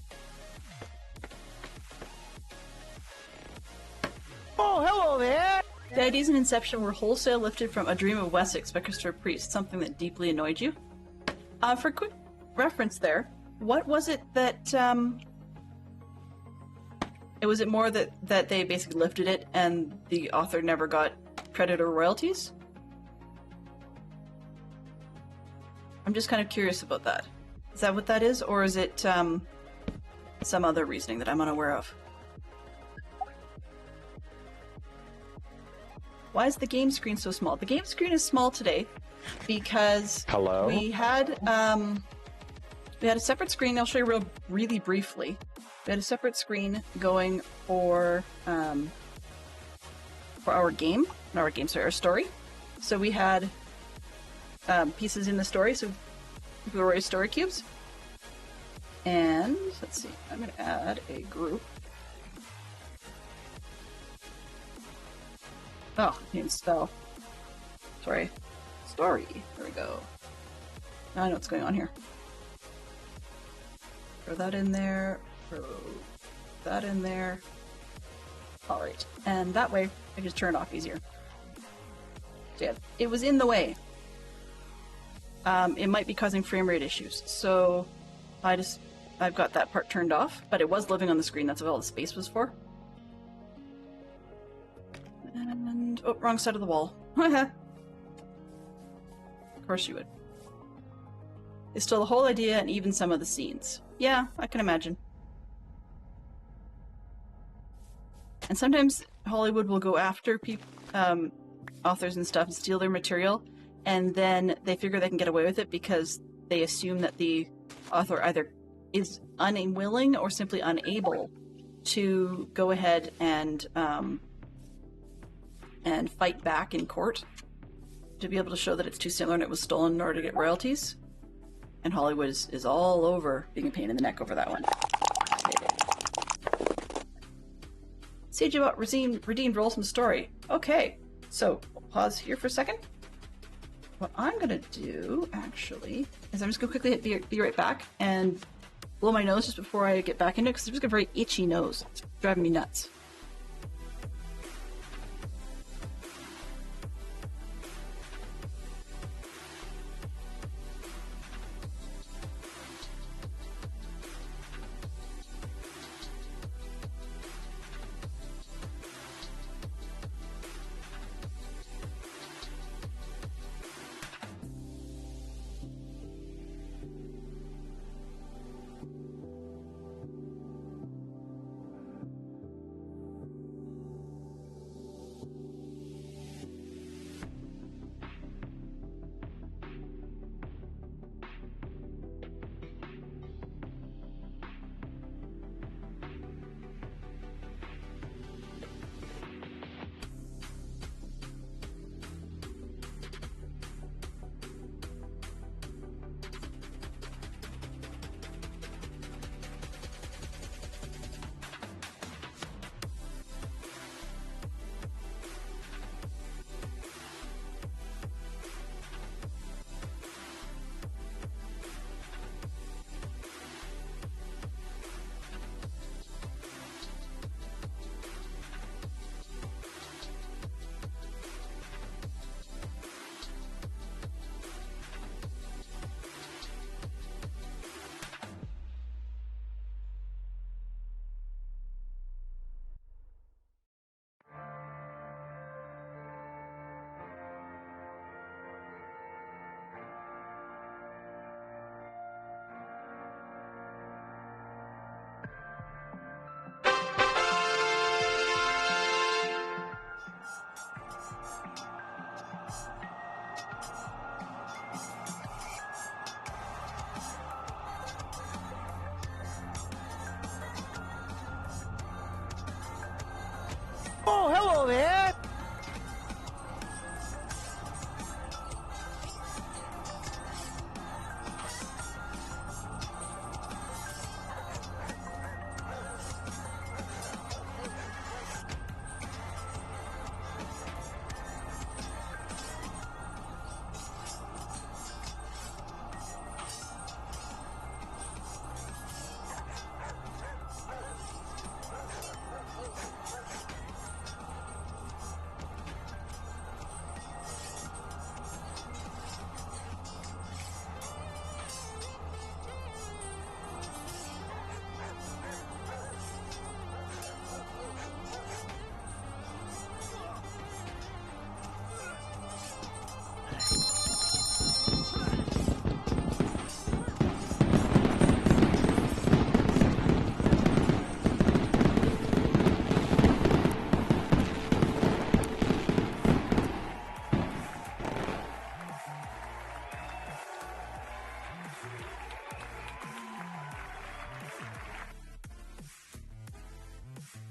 Oh, hello there! The ideas in Inception were wholesale lifted from A Dream of Wessex by Christopher Priest, something that deeply annoyed you. For quick reference there, what was it that, was it more that they basically lifted it and the author never got credit or royalties? I'm just kind of curious about that. Is that what that is, or is it some other reasoning that I'm unaware of? Why is the game screen so small? The game screen is small today because we had a separate screen. I'll show you really briefly. We had a separate screen going for our game, not our game, sorry, our story. So we had pieces in the story, so Glory story cubes. And let's see, I'm going to add a group. Oh, I can't spell. Sorry. Story. There we go. Now I know what's going on here. Throw that in there. Throw that in there. Alright. And that way, I can just turn it off easier. So yeah, it was in the way. It might be causing frame rate issues. So I've got that part turned off, but it was living on the screen. That's what all the space was for. And, oh, wrong side of the wall. Of course you would. They stole the whole idea and even some of the scenes. Yeah, I can imagine. And sometimes Hollywood will go after authors and stuff and steal their material, and then they figure they can get away with it because they assume that the author either is unwilling or simply unable to go ahead and fight back in court to be able to show that it's too similar and it was stolen in order to get royalties. And Hollywood is all over being a pain in the neck over that one. Sage about redeemed roles from the story. Okay, so we'll pause here for a second. What I'm gonna do, actually, is I'm just gonna quickly hit be right back and blow my nose just before I get back into it, because I've just got a very itchy nose. It's driving me nuts. Oh, hello there.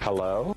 Hello?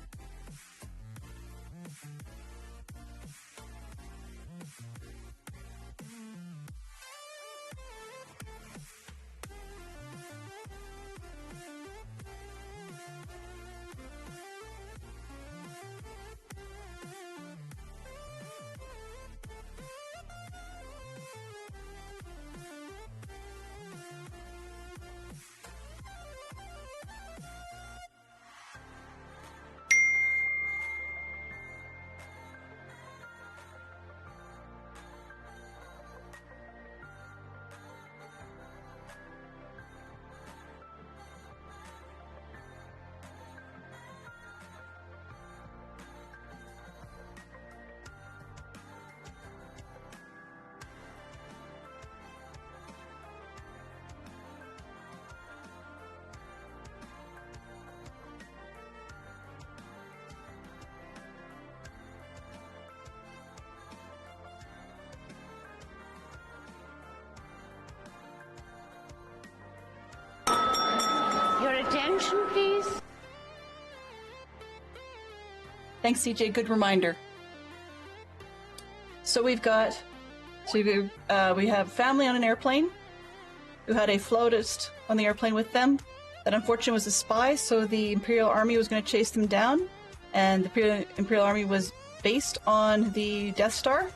attention, please? Thanks, CJ. Good reminder. So we have family on an airplane who had a flautist on the airplane with them that unfortunately was a spy, so the Imperial Army was going to chase them down, and the Imperial Army was based on the Death Star,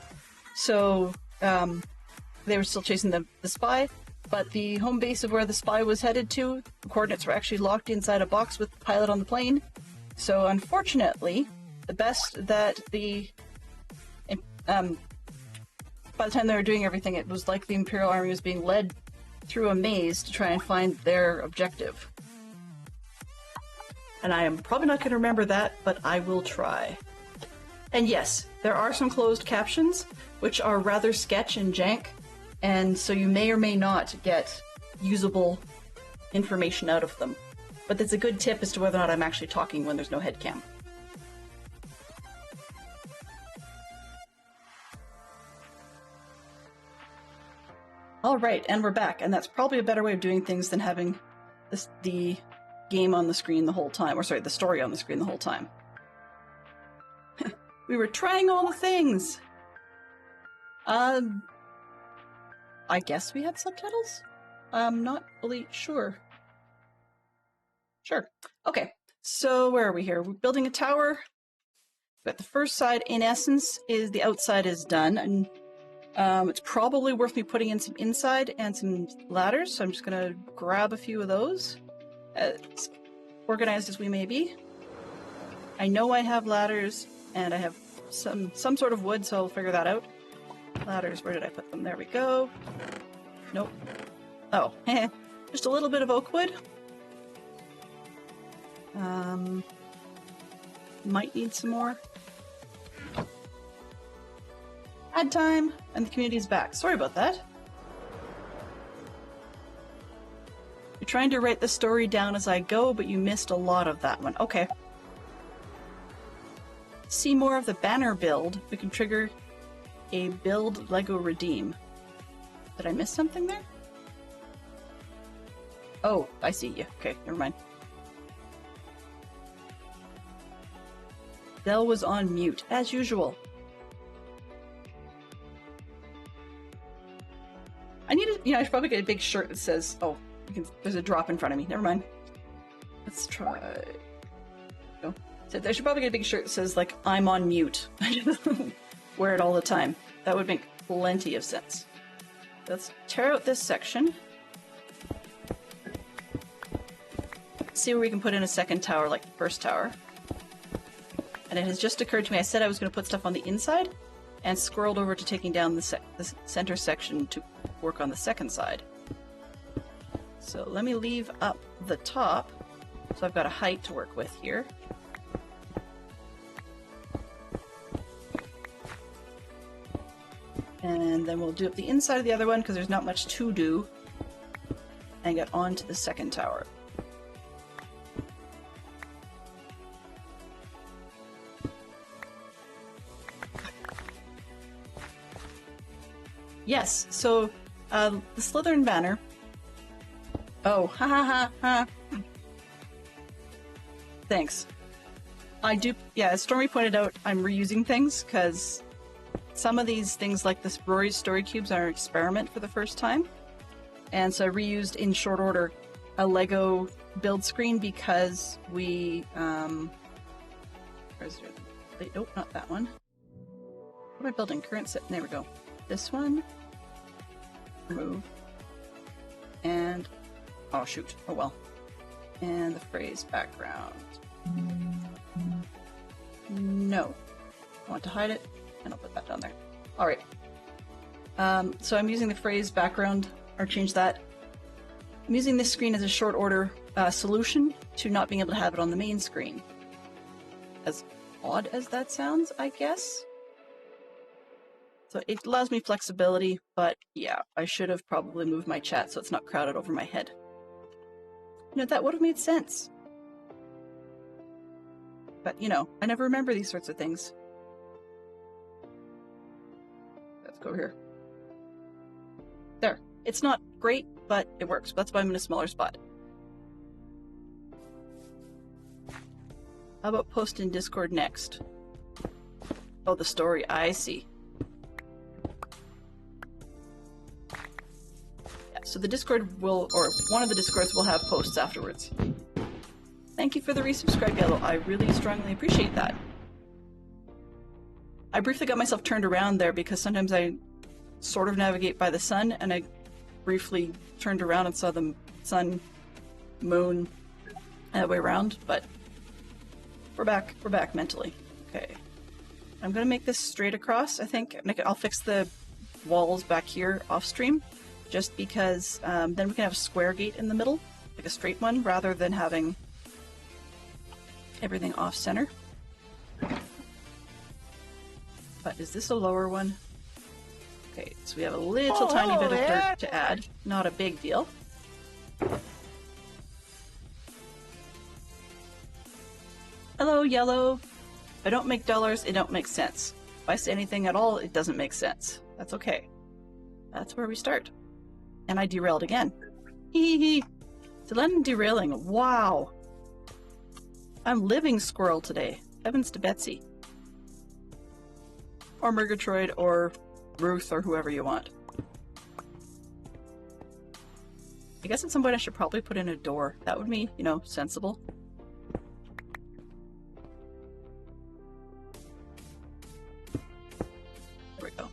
so they were still chasing the spy, but the home base of where the spy was headed to, the coordinates were actually locked inside a box with the pilot on the plane, so unfortunately, the best that by the time they were doing everything, it was like the Imperial Army was being led through a maze to try and find their objective. And I am probably not going to remember that, but I will try. And yes, there are some closed captions, which are rather sketch and jank, and so you may or may not get usable information out of them. But that's a good tip as to whether or not I'm actually talking when there's no headcam. Alright, and we're back, and that's probably a better way of doing things than having the game on the screen the whole time, or sorry, the story on the screen the whole time. We were trying all the things! I guess we had subtitles? I'm not really sure. Sure. Okay, so where are we here? We're building a tower. But the first side, in essence, is the outside is done, and it's probably worth me putting in some inside and some ladders, so I'm just going to grab a few of those, as organized as we may be. I know I have ladders, and I have some sort of wood, so I'll figure that out. Ladders, where did I put them? There we go. Nope. Oh, just a little bit of oak wood. Might need some more. Ad time, and the community's back. Sorry about that. You're trying to write the story down as I go, but you missed a lot of that one. Okay. See more of the banner build. We can trigger a build Lego redeem. Did I miss something there? Oh, I see you. Okay, never mind. Dell was on mute, as usual. I need to, I should probably get a big shirt that says, oh, there's a drop in front of me. Never mind. Let's try. No. So I should probably get a big shirt that says, like, I'm on mute. I just wear it all the time. That would make plenty of sense. Let's tear out this section. See where we can put in a second tower like the first tower. And it has just occurred to me, I said I was going to put stuff on the inside, and squirreled over to taking down the center section to work on the second side. So let me leave up the top, so I've got a height to work with here. And then we'll do up the inside of the other one, because there's not much to do, and get on to the second tower. Yes, so the Slytherin banner. Oh, ha ha ha ha. Thanks. I do, yeah, as Stormy pointed out, I'm reusing things because some of these things, like this Rory's Story Cubes, are an experiment for the first time. And so I reused in short order a Lego build screen because we, where's it? Nope, not that one. What am I building? Current set, there we go. This one. Remove. And, oh shoot, oh well. And the phrase background. No. I want to hide it, and I'll put that down there. Alright. So I'm using the phrase background, or change that. I'm using this screen as a short order solution to not being able to have it on the main screen. As odd as that sounds, I guess. So it allows me flexibility, but yeah, I should have probably moved my chat so it's not crowded over my head. You know, that would have made sense. But, I never remember these sorts of things. Let's go here. There. It's not great, but it works. That's why I'm in a smaller spot. How about post in Discord next? Oh, the story. I see. Yeah, so the Discord will, or one of the Discords will have posts afterwards. Thank you for the resubscribe, Yellow. I really strongly appreciate that. I briefly got myself turned around there because sometimes I sort of navigate by the sun, and I briefly turned around and saw the sun, moon, that way around, but we're back mentally. Okay. I'm gonna make this straight across, I think. I'll fix the walls back here off stream, just because then we can have a square gate in the middle, like a straight one, rather than having everything off center. But is this a lower one? Okay, so we have a little tiny bit of dirt to add. Not a big deal. Hello, Yellow. If I don't make dollars, it don't make sense. If I say anything at all, it doesn't make sense. That's okay. That's where we start. And I derailed again. Hee hee hee. Dylan derailing. Wow. I'm living squirrel today. Heavens to Betsy. Or Murgatroyd, or Ruth, or whoever you want. I guess at some point I should probably put in a door. That would be, you know, sensible. There we go.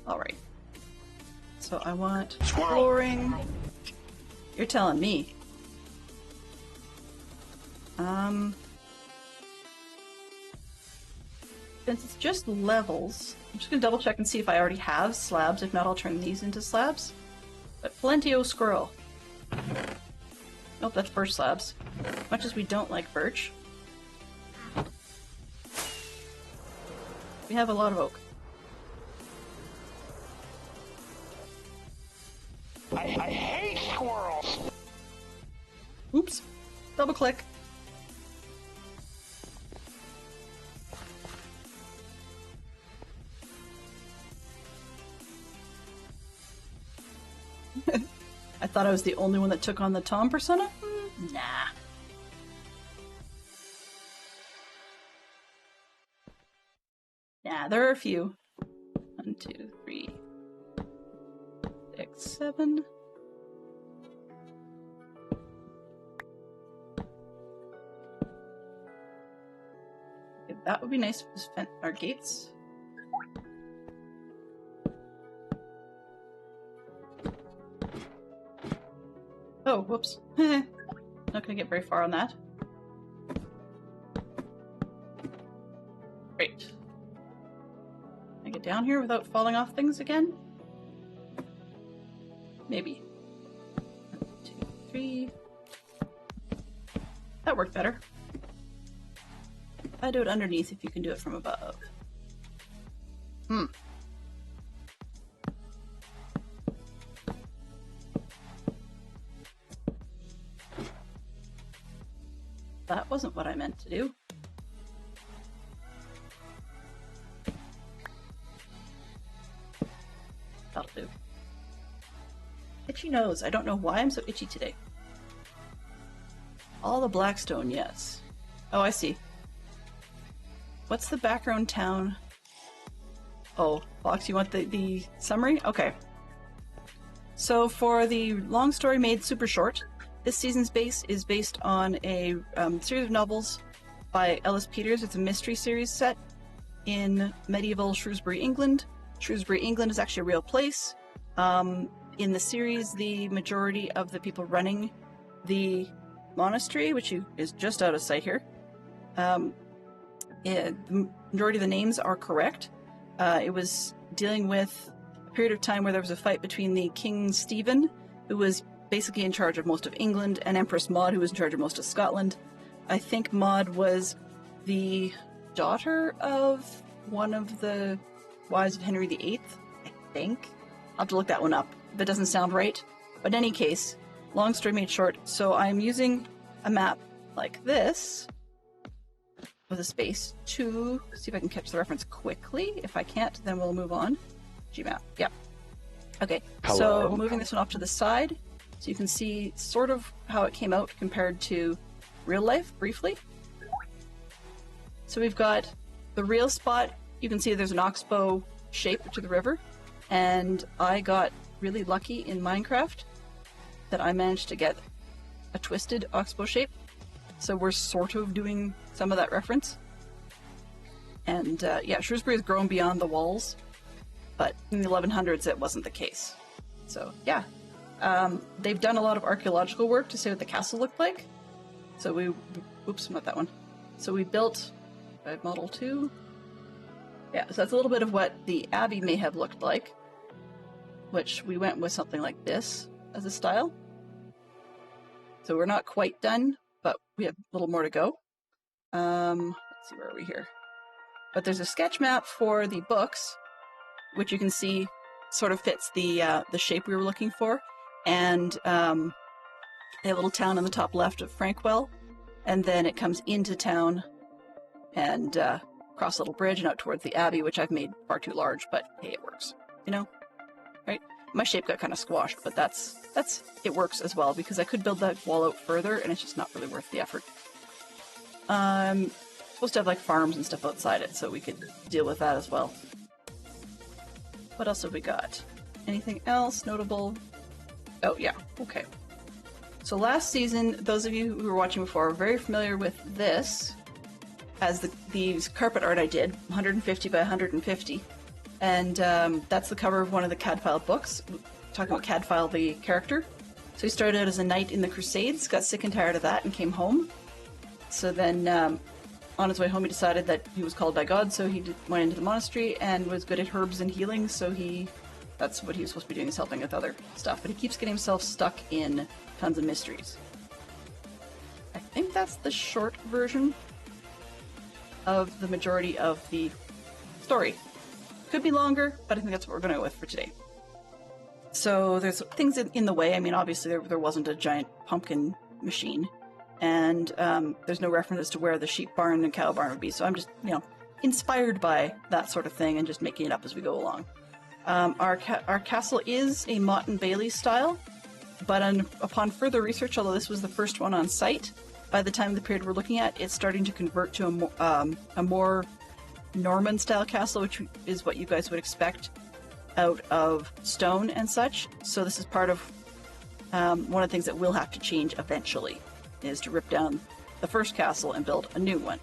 Alright. So I want flooring. You're telling me. Since it's just levels, I'm just gonna double check and see if I already have slabs. If not, I'll turn these into slabs. But plenty o' squirrel. Nope, that's birch slabs. Much as we don't like birch, we have a lot of oak. I hate squirrels! Oops. Double click. I thought I was the only one that took on the Tom persona? Nah. Nah, there are a few. 1, 2, 3, 6, 7. Okay, that would be nice if this vent our gates. Oh, whoops. Not gonna get very far on that. Great. Can I get down here without falling off things again? Maybe. 1, 2, 3. That worked better. I do it underneath if you can do it from above. That wasn't what I meant to do. That'll do. Itchy nose. I don't know why I'm so itchy today. All the Blackstone, yes. Oh, I see. What's the background town? Oh, Fox, you want the summary? Okay. So for the long story made super short, this season's base is based on a series of novels by Ellis Peters. It's a mystery series set in medieval Shrewsbury, England. Shrewsbury, England is actually a real place. In the series, the majority of the people running the monastery, which is just out of sight here, the majority of the names are correct. It was dealing with a period of time where there was a fight between the King Stephen, who was basically in charge of most of England, and Empress Maud, who was in charge of most of Scotland. I think Maud was the daughter of one of the wives of Henry VIII, I think. I'll have to look that one up. That doesn't sound right. But in any case, long story made short, so I'm using a map like this, with a space, to see if I can catch the reference quickly. If I can't, then we'll move on. Gmap, yeah. Okay, so moving this one off to the side, so you can see sort of how it came out compared to real life, briefly. So we've got the real spot. You can see there's an oxbow shape to the river, and I got really lucky in Minecraft that I managed to get a twisted oxbow shape. So we're sort of doing some of that reference. And yeah, Shrewsbury has grown beyond the walls, but in the 1100s it wasn't the case. So yeah, they've done a lot of archaeological work to say what the castle looked like. So we, oops, not that one. So we built Model 2. Yeah, so that's a little bit of what the abbey may have looked like, which we went with something like this as a style. So we're not quite done, but we have a little more to go. Let's see, where are we here? But there's a sketch map for the books, which you can see sort of fits the shape we were looking for. And they have a little town on the top left of Frankwell, and then it comes into town and across a little bridge and out towards the abbey, which I've made far too large, but hey, it works, you know? Right? My shape got kind of squashed, but that's it works as well, because I could build that wall out further, and it's just not really worth the effort. Supposed to have like farms and stuff outside it, so we could deal with that as well. What else have we got? Anything else notable? Oh yeah, okay. So last season, those of you who were watching before are very familiar with this as these carpet art I did, 150 by 150. And that's the cover of one of the Cadfael books, talking about Cadfael the character. So he started out as a knight in the Crusades, got sick and tired of that, and came home. So then on his way home he decided that he was called by God, so he went into the monastery and was good at herbs and healing, so that's what he was supposed to be doing, is helping with other stuff. But he keeps getting himself stuck in tons of mysteries. I think that's the short version of the majority of the story. Could be longer, but I think that's what we're going to go with for today. So there's things in the way. I mean, obviously there wasn't a giant pumpkin machine, and there's no reference as to where the sheep barn and cow barn would be. So I'm just, inspired by that sort of thing and just making it up as we go along. Our castle is a Motte and Bailey style, but upon further research, although this was the first one on site, by the time of the period we're looking at, it's starting to convert to a more Norman-style castle, which is what you guys would expect out of stone and such. So this is part of one of the things that will have to change eventually, is to rip down the first castle and build a new one.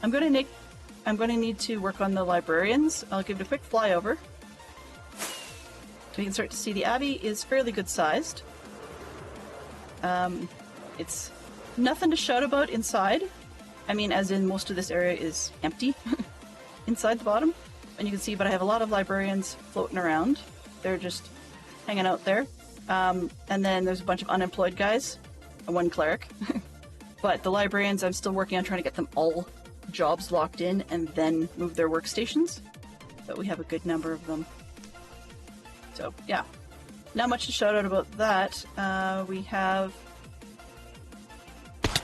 I'm going to need to work on the librarians. I'll give it a quick flyover. So you can start to see the abbey is fairly good sized. It's nothing to shout about inside. I mean, as in most of this area is empty inside the bottom. And you can see, but I have a lot of librarians floating around. They're just hanging out there. And then there's a bunch of unemployed guys and one cleric. But the librarians, I'm still working on trying to get them all jobs locked in and then move their workstations. But we have a good number of them. So, yeah. Not much to shout out about that. We have...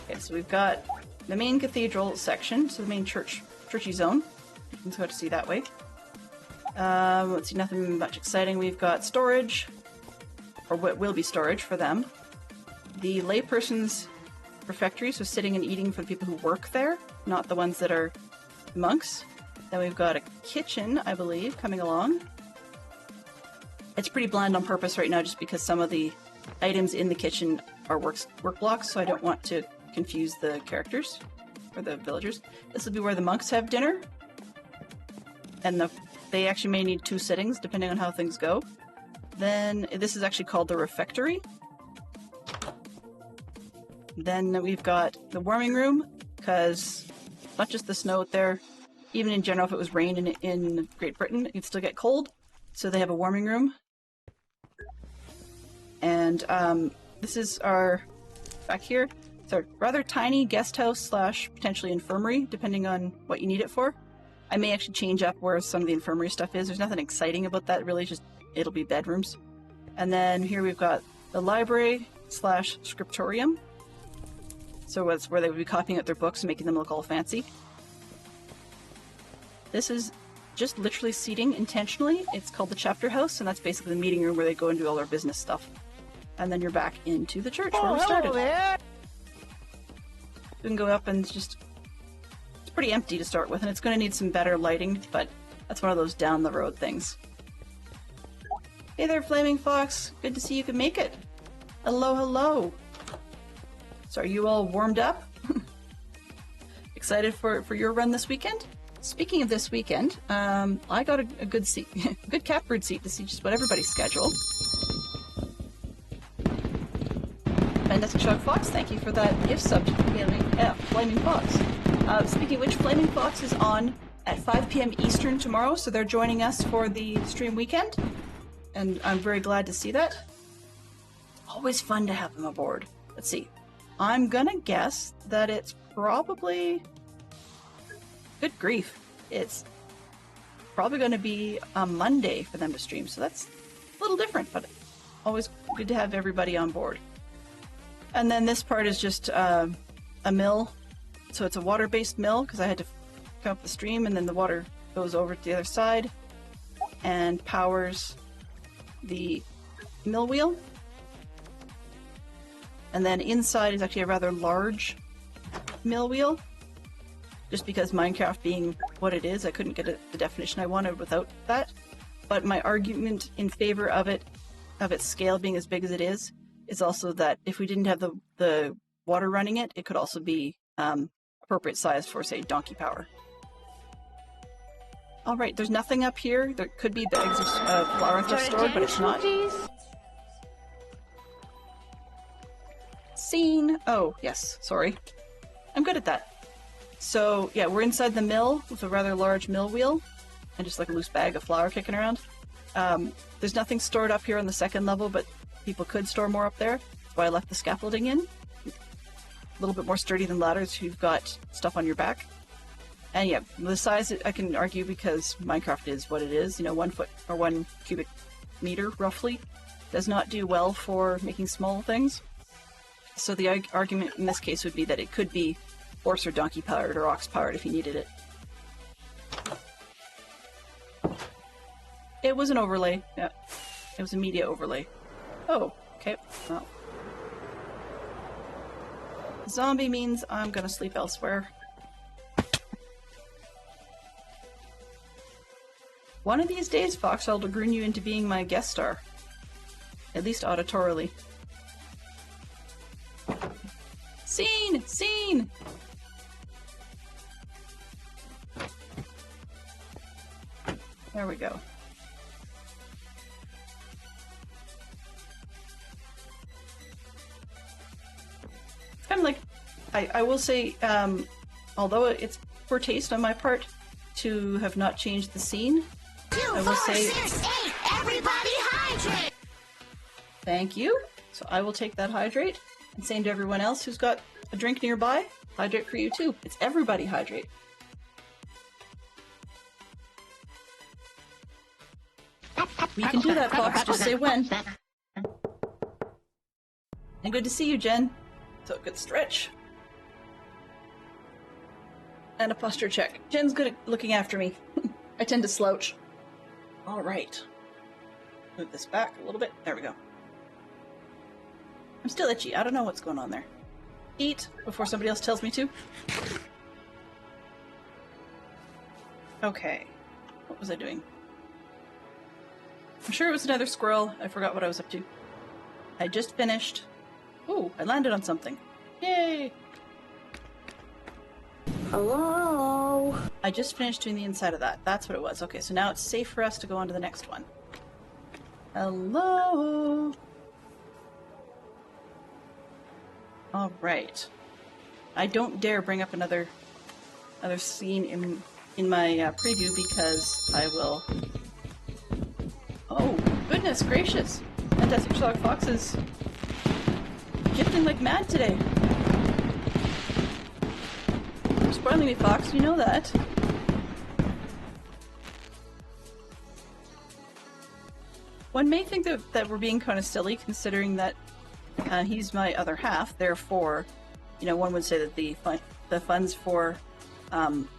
Okay, so we've got the main cathedral section, so the main churchy zone. You can start to see that way. Let's see, nothing much exciting. We've got storage, or what will be storage for them. The layperson's refectory, so sitting and eating for the people who work there, not the ones that are monks. Then we've got a kitchen, I believe, coming along. It's pretty bland on purpose right now just because some of the items in the kitchen are work blocks, so I don't want to confuse the characters or the villagers. This will be where the monks have dinner. And they actually may need 2 sittings depending on how things go. Then this is actually called the refectory. Then we've got the warming room, because not just the snow out there, even in general, if it was rain in Great Britain, it'd still get cold. So they have a warming room. And this is our, back here, it's a rather tiny guest house / potentially infirmary, depending on what you need it for. I may actually change up where some of the infirmary stuff is. There's nothing exciting about that, really, just it'll be bedrooms. And then here we've got the library / scriptorium. So it's where they would be copying out their books and making them look all fancy. This is just literally seating intentionally. It's called the chapter house, and that's basically the meeting room where they go and do all their business stuff. And then you're back into the church where we started. Hello there. We can go up and it's pretty empty to start with, and it's going to need some better lighting, but that's one of those down the road things. Hey there, Flaming Fox. Good to see you can make it. Hello, hello. So are you all warmed up? Excited for your run this weekend? Speaking of this weekend, I got a good seat, good catbird seat to see just about everybody's schedule. Fantastic Shock Fox, thank you for that gift sub to Flaming Fox. Speaking of which, Flaming Fox is on at 5 p.m. Eastern tomorrow, so they're joining us for the stream weekend, and I'm very glad to see that. Always fun to have them aboard. Let's see. I'm gonna guess that it's probably... Good grief. It's probably going to be a Monday for them to stream, so that's a little different, but always good to have everybody on board. And then this part is just a mill. So it's a water-based mill, because I had to come up the stream, and then the water goes over to the other side and powers the mill wheel. And then inside is actually a rather large mill wheel. Just because Minecraft being what it is, I couldn't get the definition I wanted without that. But my argument in favor of its scale being as big as it is also that if we didn't have the water running it, it could also be appropriate size for, say, donkey power. All right, there's nothing up here. There could be bags of flour thrift stored, but it's not. Scene. Oh, yes, sorry. I'm good at that. So, yeah, we're inside the mill with a rather large mill wheel and just like a loose bag of flour kicking around. There's nothing stored up here on the second level, but people could store more up there. That's why I left the scaffolding in. A little bit more sturdy than ladders if you've got stuff on your back. And yeah, the size, I can argue because Minecraft is what it is. You know, 1 foot or 1 cubic meter, roughly, does not do well for making small things. So the argument in this case would be that it could be horse or donkey powered or ox powered if you needed it. It was an overlay. Yeah, it was a media overlay. Oh, okay. Well, zombie means I'm gonna sleep elsewhere. One of these days, Fox, I'll groom you into being my guest star. At least auditorily. Scene! Scene! There we go. It's kind of like, I will say, although it's poor taste on my part to have not changed the scene, 2, I will 4, say... 6, 8, everybody hydrate! Thank you. So I will take that hydrate, and same to everyone else who's got a drink nearby. Hydrate for you too. It's everybody hydrate. We can do that, Fox. Just say when. And good to see you, Jen. So good stretch. And a posture check. Jen's good at looking after me. I tend to slouch. All right. Move this back a little bit. There we go. I'm still itchy. I don't know what's going on there. Eat before somebody else tells me to. Okay. What was I doing? I'm sure it was another squirrel. I forgot what I was up to. I just finished. Ooh, I landed on something. Yay! Hello? I just finished doing the inside of that. That's what it was. Okay, so now it's safe for us to go on to the next one. Hello? Alright. I don't dare bring up another scene in my preview because I will... Oh, goodness gracious! Fantastic Shock Fox is gifting like mad today. You're spoiling me, Fox, you know that. One may think that we're being kind of silly, considering that he's my other half, therefore, you know, one would say that the funds for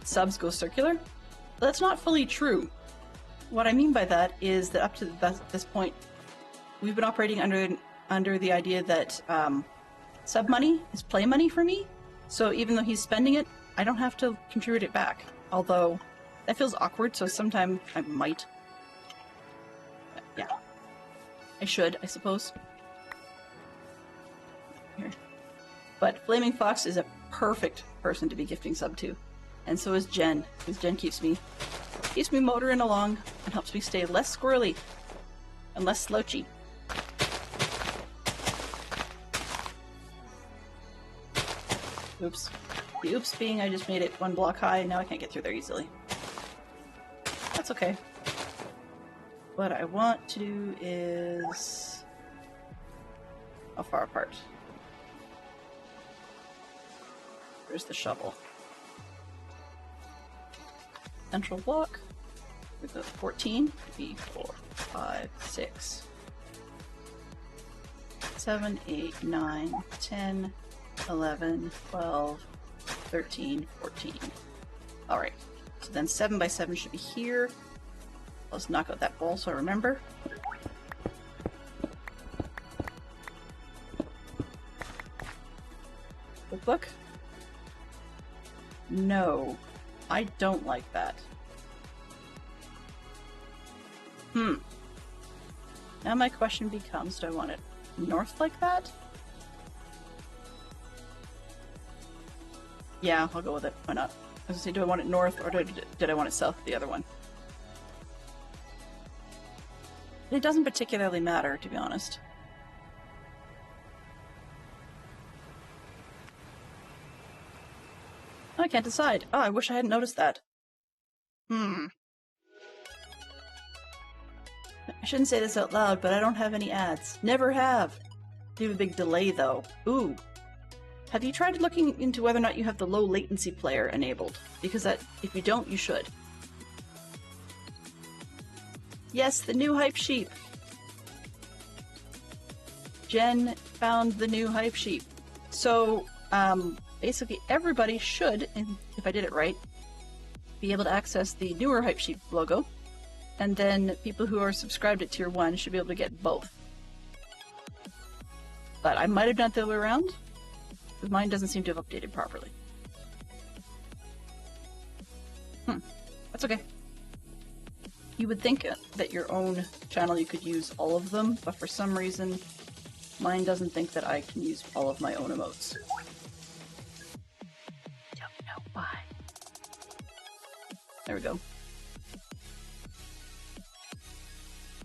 subs go circular. But that's not fully true. What I mean by that is that up to this point, we've been operating under the idea that sub money is play money for me, So even though he's spending it, I don't have to contribute it back. Although, that feels awkward, so sometime I might. Yeah. I should, I suppose. Here. But Flaming Fox is a perfect person to be gifting sub to. And so is Jen, because Jen keeps me motoring along and helps me stay less squirrely and less slouchy. Oops. The oops being I just made it one block high, and now I can't get through there easily. That's okay. What I want to do is... How far apart? There's the shovel. Central block. With a 14. 3, 4, 5, 6, 7, 8, 9, 10, 11, 12, 13, 14. Alright, so then 7 by 7 should be here. Let's knock out that bowl so I remember. Look. No, I don't like that. Now my question becomes, do I want it north like that? Yeah, I'll go with it. Why not? I was gonna say, do I want it north or did I want it south of the other one? It doesn't particularly matter, to be honest. I can't decide. Oh, I wish I hadn't noticed that. I shouldn't say this out loud, but I don't have any ads. Never have. You have a big delay, though. Ooh. Have you tried looking into whether or not you have the low latency player enabled? Because that, if you don't, you should. Yes, the new hype sheep. Jen found the new hype sheep. So, basically everybody should, if I did it right, be able to access the newer hype sheep logo. And then people who are subscribed at tier 1 should be able to get both. But I might have done it the other way around, because mine doesn't seem to have updated properly. That's okay. You would think that your own channel you could use all of them, but for some reason mine doesn't think that I can use all of my own emotes. Don't know why. There we go.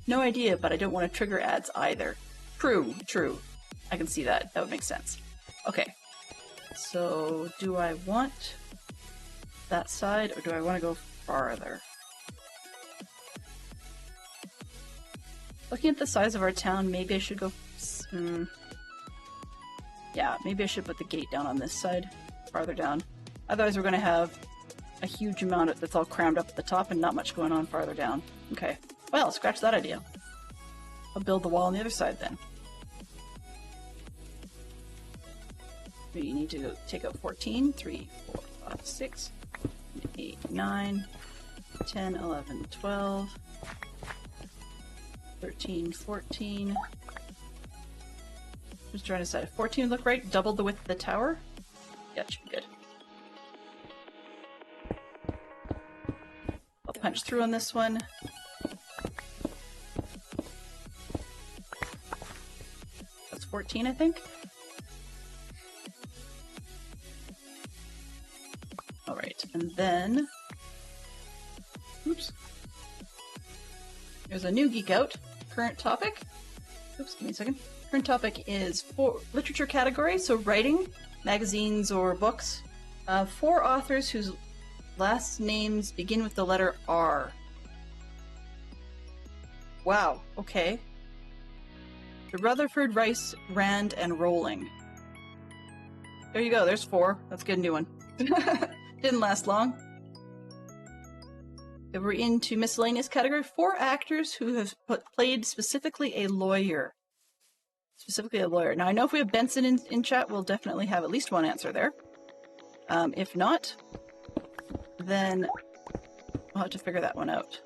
No idea, but I don't want to trigger ads either. True. I can see that. That would make sense. Okay. So, do I want that side, or do I want to go farther? Looking at the size of our town, maybe I should go... Yeah, maybe I should put the gate down on this side, farther down. Otherwise we're going to have a huge amount that's all crammed up at the top and not much going on farther down. Okay. Well, scratch that idea. I'll build the wall on the other side then. We need to take out 14, 3, 4, 5, 6, 8, 9, 10, 11, 12, 13, 14. Just trying to decide if 14 look right. Double the width of the tower. Yeah, it should be good. I'll punch through on this one. That's 14, I think. Alright, and then... Oops. There's a new Geek Out. Current topic. Oops, give me a second. Current topic is for literature category, so writing, magazines, or books. 4 authors whose last names begin with the letter R. Wow, okay. The Rutherford, Rice, Rand, and Rowling. There you go, there's 4. Let's get a new one. Didn't last long. If we're into miscellaneous category, 4 actors who have played specifically a lawyer. Now, I know if we have Benson in chat, we'll definitely have at least one answer there. If not, then I'll have to figure that one out.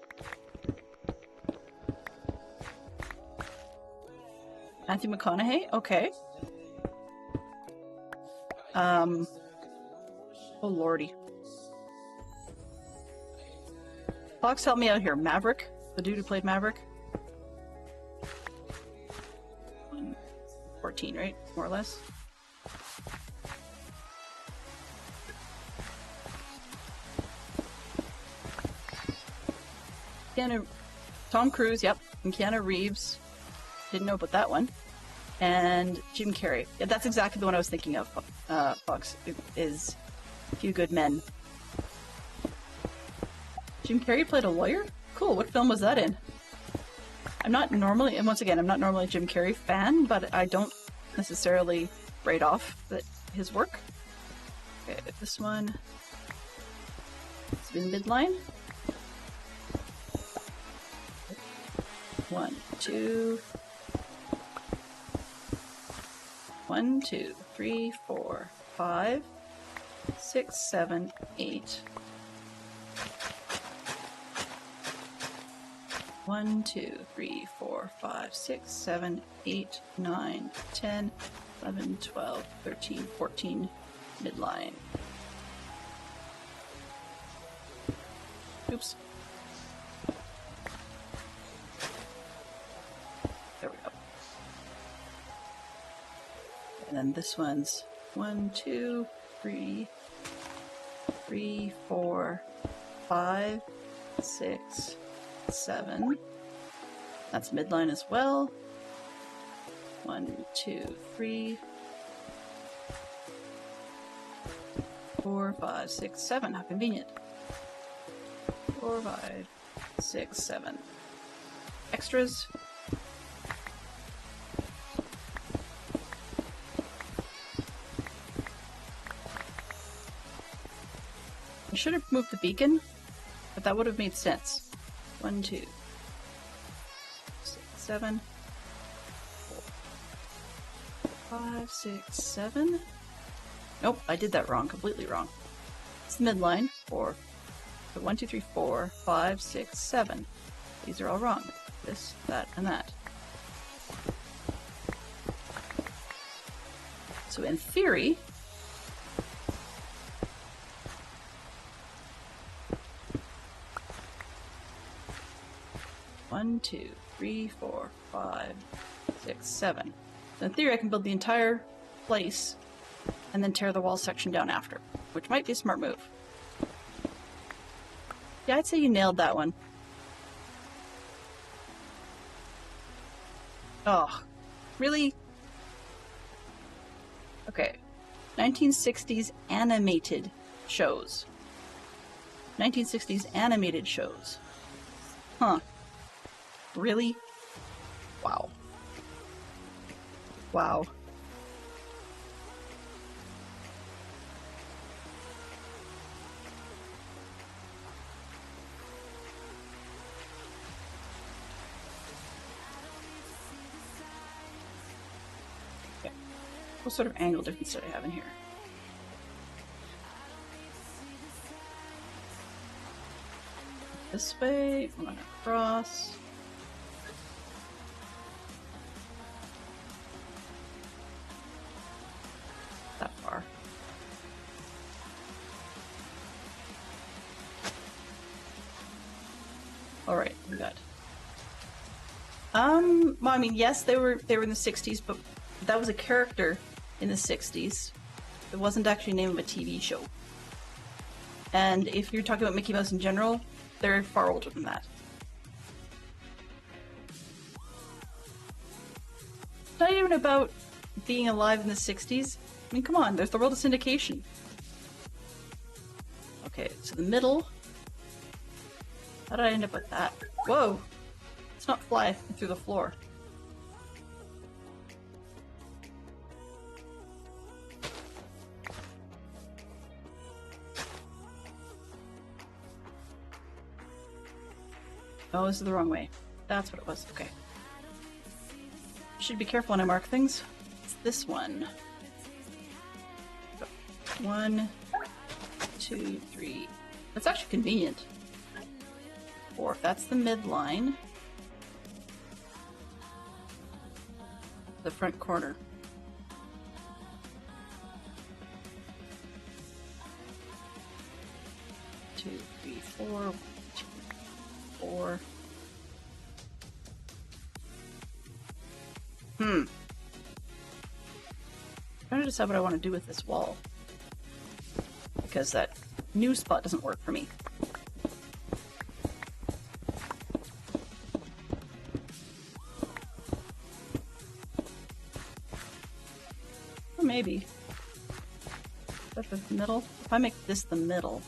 Matthew McConaughey? Okay. Oh lordy. Fox, help me out here. Maverick? The dude who played Maverick? 14, right? More or less. Tom Cruise, yep. And Keanu Reeves. Didn't know about that one. And Jim Carrey. Yeah, that's exactly the one I was thinking of, Fox. It is A Few Good Men. Jim Carrey played a lawyer? Cool, what film was that in? I'm not normally, and once again, I'm not normally a Jim Carrey fan, but I don't necessarily write off his work. Okay, this one. It's been midline. 1, 2. 1, 2, 3, 4, 5, 6, 7, 8. 1, 2, 3, 4, 5, 6, 7, 8, 9, 10, 11, 12, 13, 14, midline. Oops. There we go. And then this one's 1, 2, 3, 4, 5, 6, 7. That's midline as well. 1, 2, 3, 4, 5, 6, 7. How convenient. 4, 5, 6, 7. Extras. I should have moved the beacon, but that would have made sense. 1, 2, 6, 7, 4, 5, 6, 7. Nope, I did that wrong, completely wrong. It's the midline. 4. So 1, 2, 3, 4, 5, 6, 7. These are all wrong. This, that, and that. So in theory, One, 2, 3, 4, 5, 6, 7. So in theory, I can build the entire place and then tear the wall section down after, which might be a smart move. Yeah, I'd say you nailed that one. Oh, really? Okay. 1960s animated shows. 1960s animated shows. Huh. Really? Wow. Wow. Okay. What sort of angle difference did I have in here? This way, I'm gonna cross. That far. All right, we got. Well, I mean, yes, they were in the 60s, but that was a character in the 60s. It wasn't actually the name of a TV show. And if you're talking about Mickey Mouse in general, they're far older than that. It's not even about being alive in the 60s. I mean, come on, there's the world of syndication. Okay, so the middle. How did I end up with that? Whoa! Let's not fly through the floor. Oh, this is the wrong way. That's what it was. Okay. Should be careful when I mark things. It's this one. 1, 2, 3. That's actually convenient. 4. That's the midline. The front corner. 2, 3, 4. 1, 2, 4. I'm trying to decide what I want to do with this wall. Because that new spot doesn't work for me. Or maybe. Is that the middle? If I make this the middle.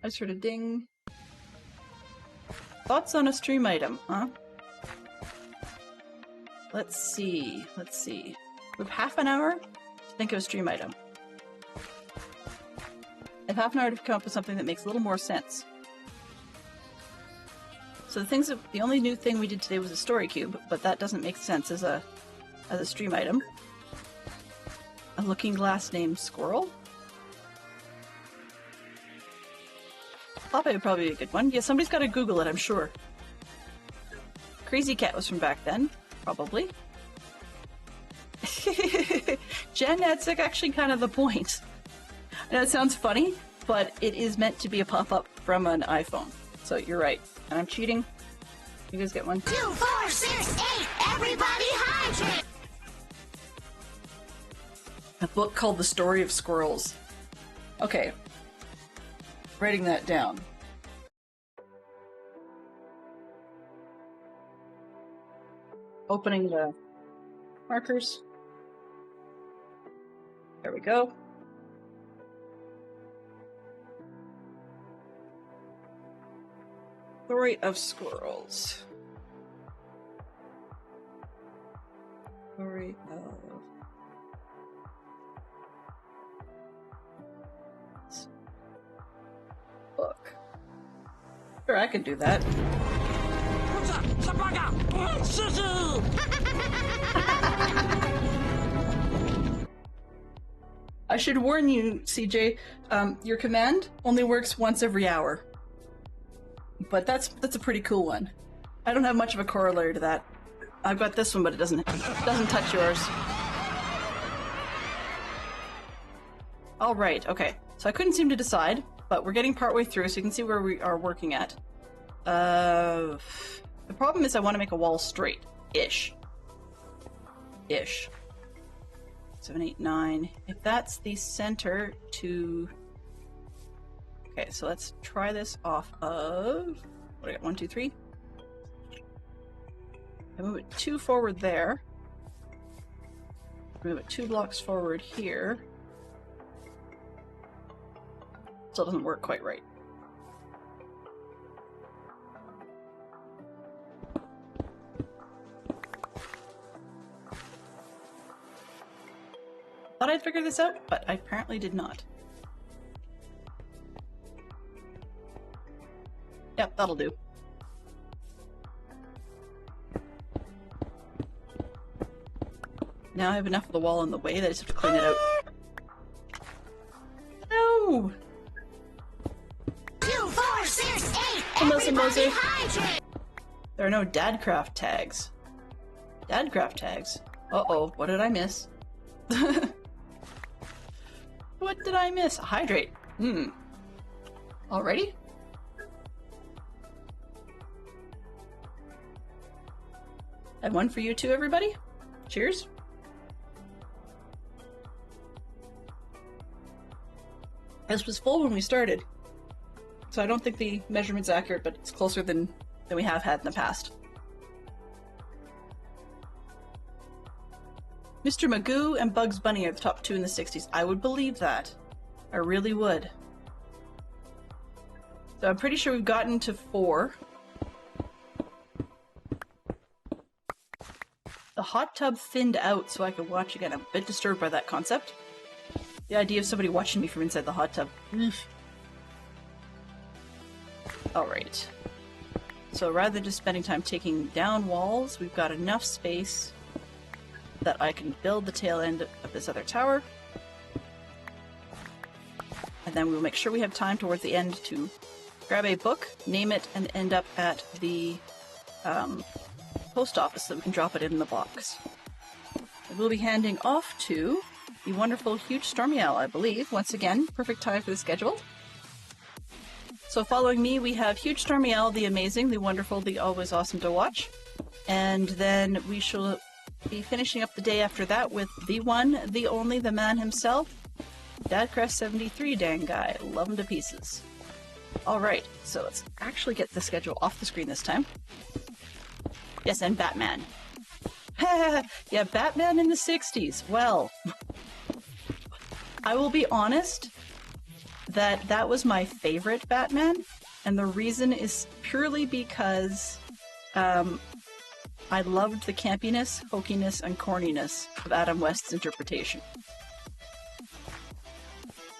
I just heard a ding. Thoughts on a stream item, huh? Let's see. We have half an hour to think of a stream item. I have half an hour to come up with something that makes a little more sense. So the only new thing we did today was a story cube, but that doesn't make sense as a stream item. A looking glass named Squirrel. Popeye would probably be a good one. Yeah, somebody's got to Google it, I'm sure. Crazy Cat was from back then, probably. Jen, that's actually kind of the point. I know it sounds funny, but it is meant to be a pop-up from an iPhone. So you're right. And I'm cheating. You guys get one? 2, 4, 6, 8, everybody hydrate! A book called The Story of Squirrels. Okay. Writing that down. Opening the markers. There we go. Story of Squirrels. Story of... book. Sure, I can do that. I should warn you, CJ, your command only works once every hour. But that's a pretty cool one. I don't have much of a corollary to that. I've got this one, but it doesn't touch yours. All right, okay. So I couldn't seem to decide, but we're getting partway through, so you can see where we are working at. The problem is I want to make a wall straight. Ish. 7, 8, 9. If that's the center to... Okay, so let's try this off of... What do I got? 1, 2, 3. I move it 2 forward there. Move it 2 blocks forward here. Still doesn't work quite right. Thought I'd figure this out, but I apparently did not. Yep, that'll do. Now I have enough of the wall in the way that I just have to clean it out. No! 2, 4, 6, 8, Melissa Moser. everybody hydrate! There are no Dadcraft tags. Dadcraft tags? Uh-oh, what did I miss? What did I miss? Hydrate. Already? And one for you too, everybody. Cheers. This was full when we started, so I don't think the measurement's accurate, but it's closer than we have had in the past. Mr. Magoo and Bugs Bunny are the top 2 in the 60s. I would believe that. I really would. So I'm pretty sure we've gotten to 4. The hot tub thinned out so I could watch again. I'm a bit disturbed by that concept. The idea of somebody watching me from inside the hot tub. Alright. So rather than just spending time taking down walls, we've got enough space that I can build the tail end of this other tower. And then we'll make sure we have time towards the end to grab a book, name it, and end up at the post office so we can drop it in the box. And we'll be handing off to the wonderful Huge Stormy Owl, I believe. Once again, perfect time for the schedule. So following me, we have Huge Stormy Owl, the amazing, the wonderful, the always awesome to watch. And then we shall be finishing up the day after that with the one, the only, the man himself, Dadcrest73, dang guy. Love him to pieces. Alright, so let's actually get the schedule off the screen this time. Yes, and Batman. Yeah, Batman in the 60s. Well, I will be honest that that was my favorite Batman, and the reason is purely because I loved the campiness, hokiness, and corniness of Adam West's interpretation.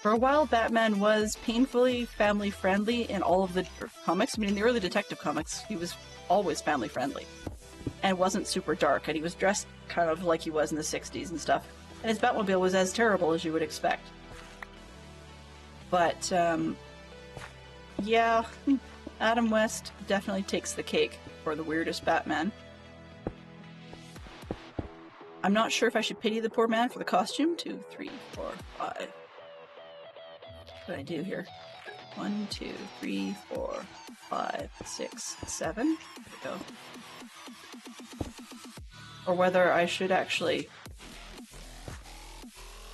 For a while, Batman was painfully family-friendly in all of the comics. I mean, in the early Detective comics, he was always family-friendly. And wasn't super dark, and he was dressed kind of like he was in the 60s and stuff. And his Batmobile was as terrible as you would expect. But, yeah, Adam West definitely takes the cake for the weirdest Batman. I'm not sure if I should pity the poor man for the costume. 2, 3, 4, 5. What did I do here? 1, 2, 3, 4, 5, 6, 7. There we go. Or whether I should actually...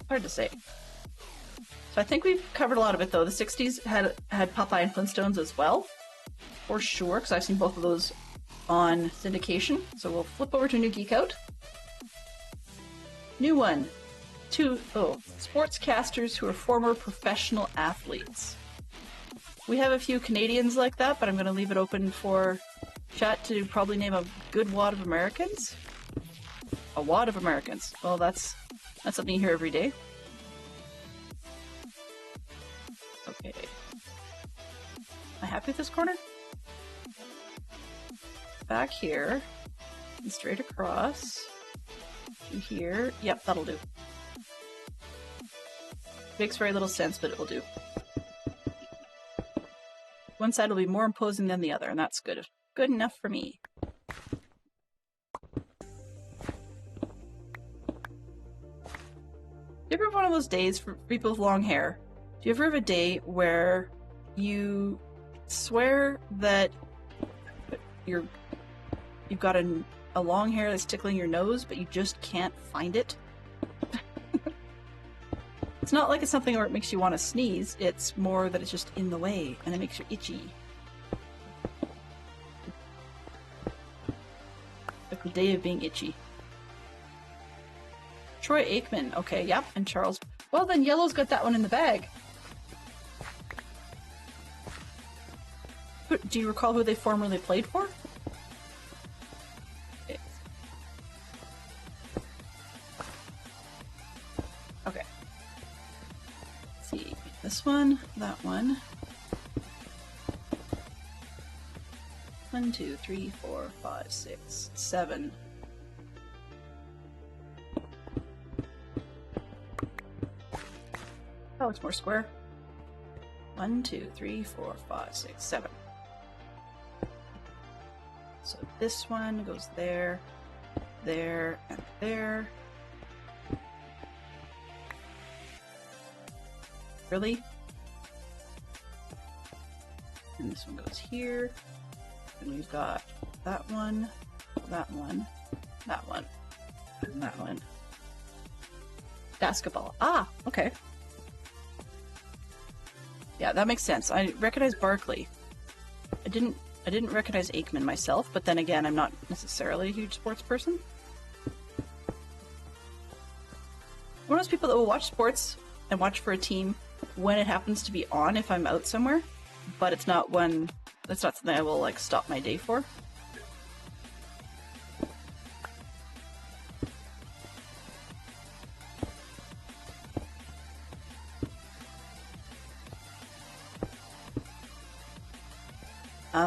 Hard to say. So I think we've covered a lot of it, though. The 60s had Popeye and Flintstones as well. For sure, because I've seen both of those on syndication. So we'll flip over to New Geek Out. New one. Sportscasters who are former professional athletes. We have a few Canadians like that, but I'm going to leave it open for chat to probably name a good wad of Americans. A wad of Americans. Well, that's something you hear every day. Okay. Am I happy with this corner? Back here. And straight across. To here. Yep, that'll do. Makes very little sense, but it will do. One side will be more imposing than the other, and that's good. Good enough for me. Do you ever have one of those days for people with long hair? Do you ever have a day where you swear that you've got a long hair that's tickling your nose, but you just can't find it? It's not like it's something where it makes you want to sneeze, it's more that it's just in the way, and it makes you itchy. Like the day of being itchy. Troy Aikman, okay, yep, and Charles. Well then, Yellow's got that one in the bag. Do you recall who they formerly played for? Okay. Let's see, this one, that one. 1, 2, 3, 4, 5, 6, 7. That looks more square. 1, 2, 3, 4, 5, 6, 7. So this one goes there, there, and there. Really? And this one goes here. And we've got that one, that one, that one, and that one. Basketball. Ah, okay. Yeah, that makes sense. I recognize Barkley. I didn't recognize Aikman myself, but then again, I'm not necessarily a huge sports person. One of those people that will watch sports and watch for a team when it happens to be on if I'm out somewhere, but it's not something I will like stop my day for.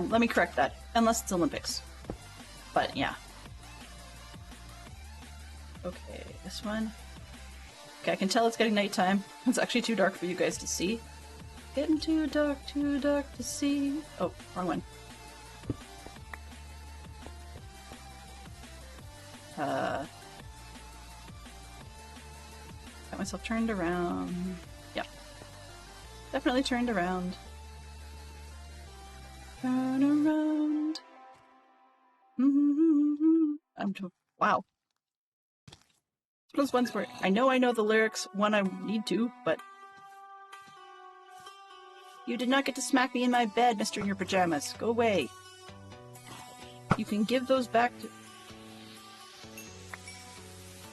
Let me correct that. Unless it's Olympics. But, yeah. Okay, this one. Okay, I can tell it's getting nighttime. It's actually too dark for you guys to see. Getting too dark to see. Oh, wrong one. Got myself turned around. Yep. Definitely turned around. Turn around. Wow. Those ones where I know the lyrics when I need to, but you did not get to smack me in my bed, Mr. in your pajamas. Go away. You can give those back to...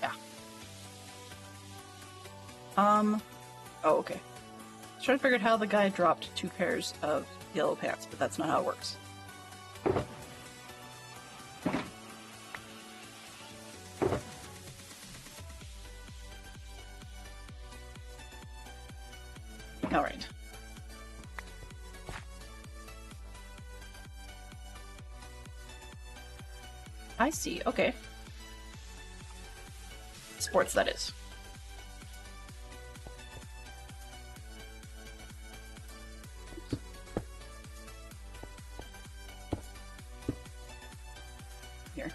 Yeah. Oh, okay. I was trying to figure out how the guy dropped 2 pairs of yellow pants, but that's not how it works. Alright. I see, okay. Sports, that is. Here.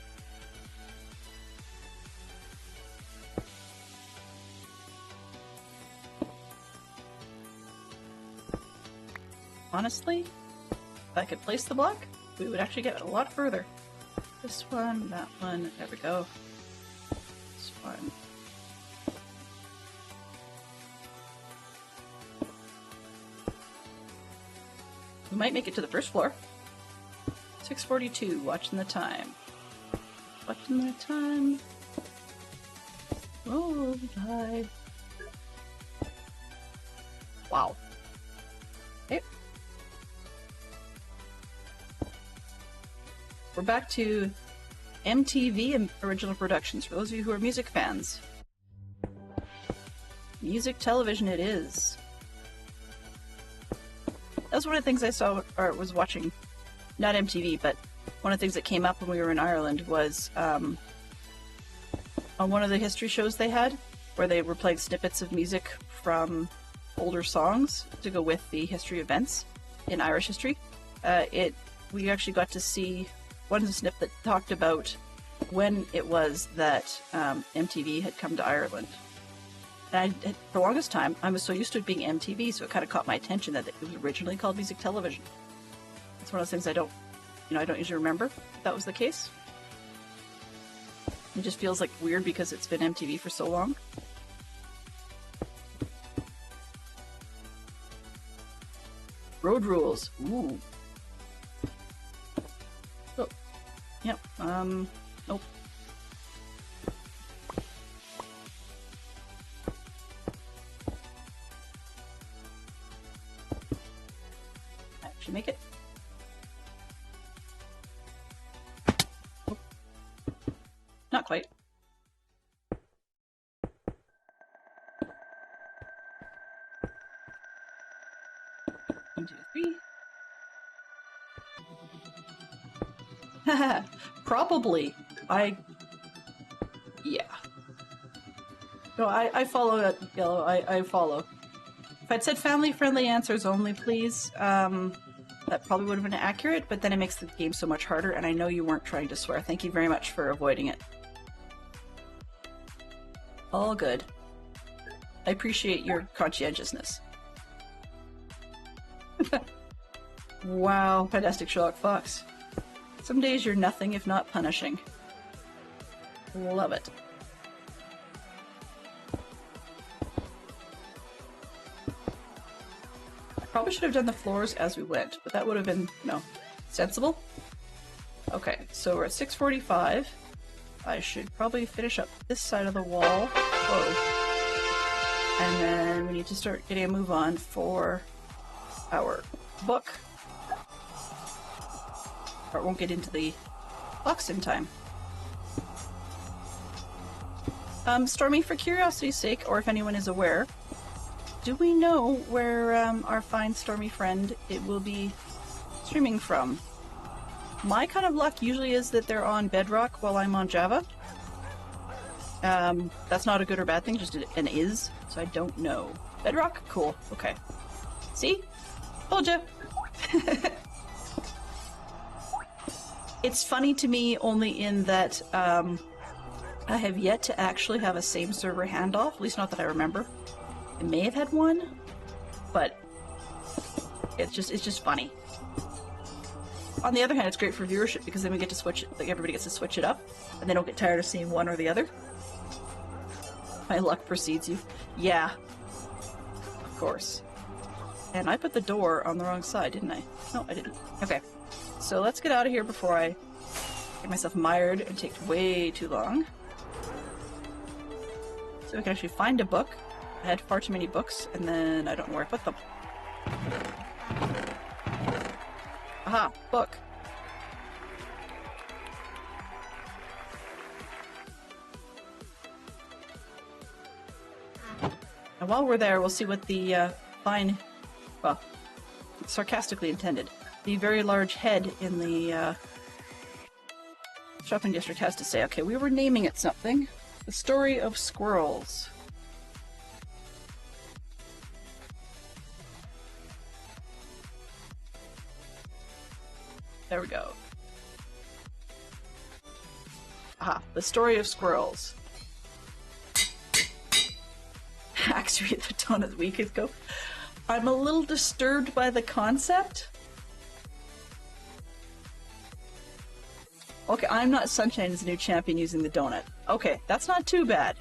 Honestly, if I could place the block, we would actually get a lot further. This one, that one, there we go. This one. We might make it to the first floor. 6:42, watching the time. Watching the time. Oh, die. Wow. Okay. We're back to MTV and original productions, for those of you who are music fans. Music television it is. That was one of the things I saw, or was watching, not MTV, but one of the things that came up when we were in Ireland was on one of the history shows they had, where they were playing snippets of music from older songs to go with the history events in Irish history. We actually got to see one snip that talked about when it was that MTV had come to Ireland. And for the longest time, I was so used to it being MTV, so it kind of caught my attention that it was originally called music television. It's one of those things I don't usually remember if that was the case. It just feels like weird because it's been MTV for so long. Road rules. Ooh. Oh. Yep. Nope. Actually make it. Oh. Not quite. One, two, three. Probably. Yeah. No, I follow that, Yellow. I follow. If I'd said family-friendly answers only, please, that probably would have been accurate, but then it makes the game so much harder, and I know you weren't trying to swear. Thank you very much for avoiding it. All good. I appreciate your conscientiousness. Wow, fantastic Sherlock Fox. Some days you're nothing if not punishing. Love it. I probably should have done the floors as we went, but that would have been, sensible. Okay, so we're at 6:45. I should probably finish up this side of the wall. Whoa. And then we need to start getting a move on for our book. Or it won't get into the box in time. Stormy, for curiosity's sake, or if anyone is aware, do we know where our fine Stormy friend it will be streaming from? My kind of luck usually is that they're on Bedrock while I'm on Java. That's not a good or bad thing, just an is, so I don't know. Bedrock? Cool. Okay. See? Told ya! It's funny to me only in that I have yet to actually have a same server handoff, at least not that I remember. I may have had one, but it's just funny. On the other hand, it's great for viewership because then we get to switch it, like everybody gets to switch it up, and they don't get tired of seeing one or the other. My luck precedes you. Yeah. Of course. And I put the door on the wrong side, didn't I? No, I didn't. Okay. So let's get out of here before I get myself mired and take way too long. So we can actually find a book. I had far too many books, and then I don't know where I put them. Aha, book. And while we're there, we'll see what the fine, well, sarcastically intended, the very large head in the shopping district has to say. Okay, we were naming it something. The Story of Squirrels. There we go. Aha, The Story of Squirrels. Actually, the donut week ago. I'm a little disturbed by the concept. Okay, I'm not Sunshine as the new champion using the donut. Okay, that's not too bad.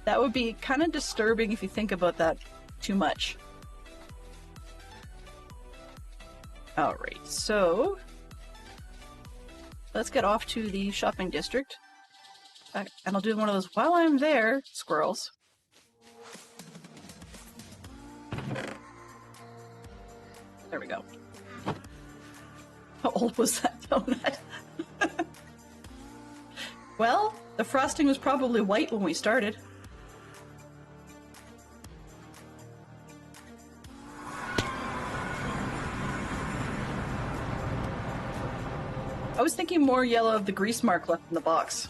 That would be kind of disturbing if you think about that too much. Alright, so let's get off to the shopping district. And I'll do one of those while I'm there, squirrels. There we go. How old was that donut? Well, the frosting was probably white when we started. I was thinking more yellow of the grease mark left in the box.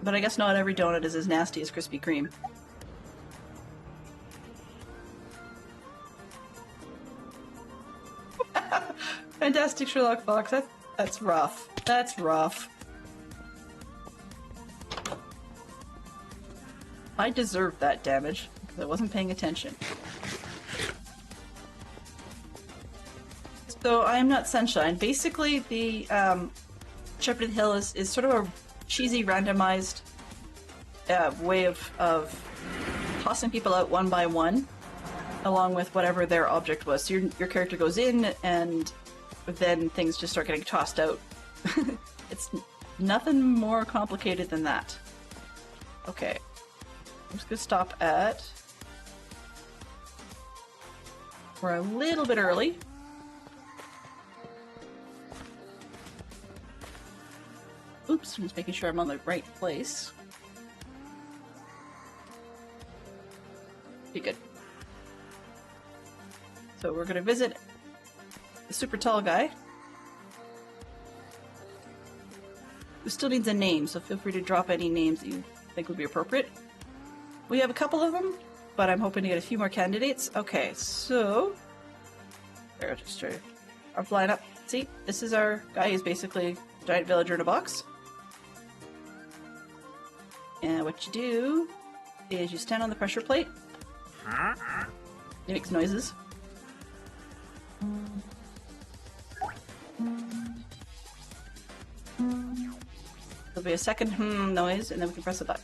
But I guess not every donut is as nasty as Krispy Kreme. Fantastic Sherlock Fox. That's rough. That's rough. I deserved that damage because I wasn't paying attention. So I am not Sunshine. Basically, the Shepherd Hill is sort of a cheesy, randomized way of tossing people out one by one, along with whatever their object was. So your character goes in, and then things just start getting tossed out. It's nothing more complicated than that. Okay. I'm just gonna stop at... We're a little bit early. Oops, I'm just making sure I'm on the right place. Be good. So we're gonna visit the super tall guy, who still needs a name, so feel free to drop any names that you think would be appropriate. We have a couple of them, but I'm hoping to get a few more candidates. Okay, so... There, just try our lineup. See, this is our guy. He's basically a giant villager in a box. And what you do is you stand on the pressure plate. He makes noises. There'll be a second noise, and then we can press a button.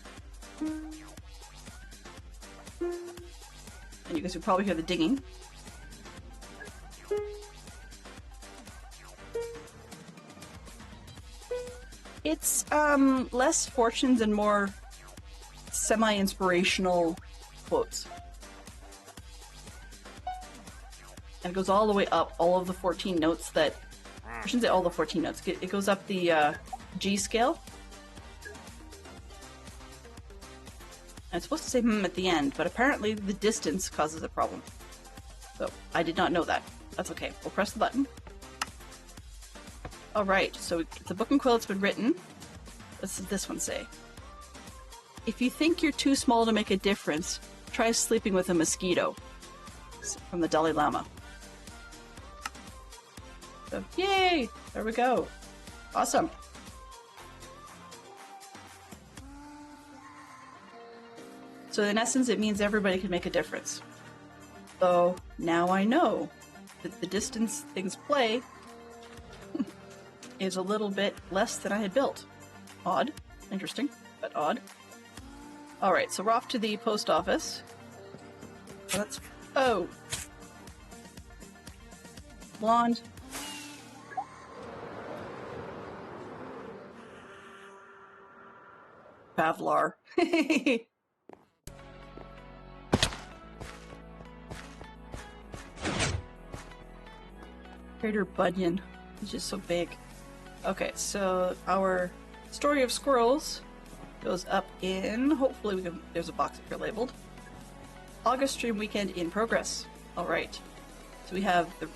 And you guys will probably hear the dinging. It's less fortunes and more semi-inspirational quotes. And it goes all the way up, all of the 14 notes that... I shouldn't say all the 14 notes. It goes up the G scale. And it's supposed to say at the end, but apparently the distance causes a problem. So, I did not know that. That's okay. We'll press the button. Alright, so the book and quill has been written. What does this one say? If you think you're too small to make a difference, try sleeping with a mosquito. From the Dalai Lama. So, yay! There we go. Awesome. So in essence, it means everybody can make a difference. So now I know that the distance things play is a little bit less than I had built. Odd. Interesting, but odd. Alright, so we're off to the post office. Let's... Oh! Blonde. Pavlar. Crater Bunyan. He's just so big. Okay, so our story of squirrels goes up in... Hopefully we can... There's a box up here labeled. August stream weekend in progress. Alright. So we have the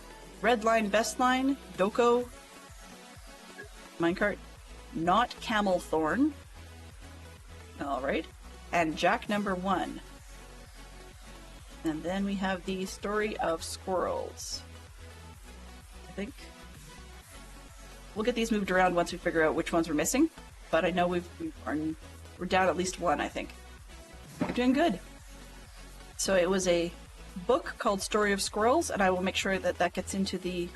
red line, best line, Doko, minecart, not camel thorn. Alright. And Jack number 1. And then we have the story of squirrels. I think we'll get these moved around once we figure out which ones we're missing. But I know we're down at least one, I think. We're doing good. So it was a book called Story of Squirrels, and I will make sure that that gets into the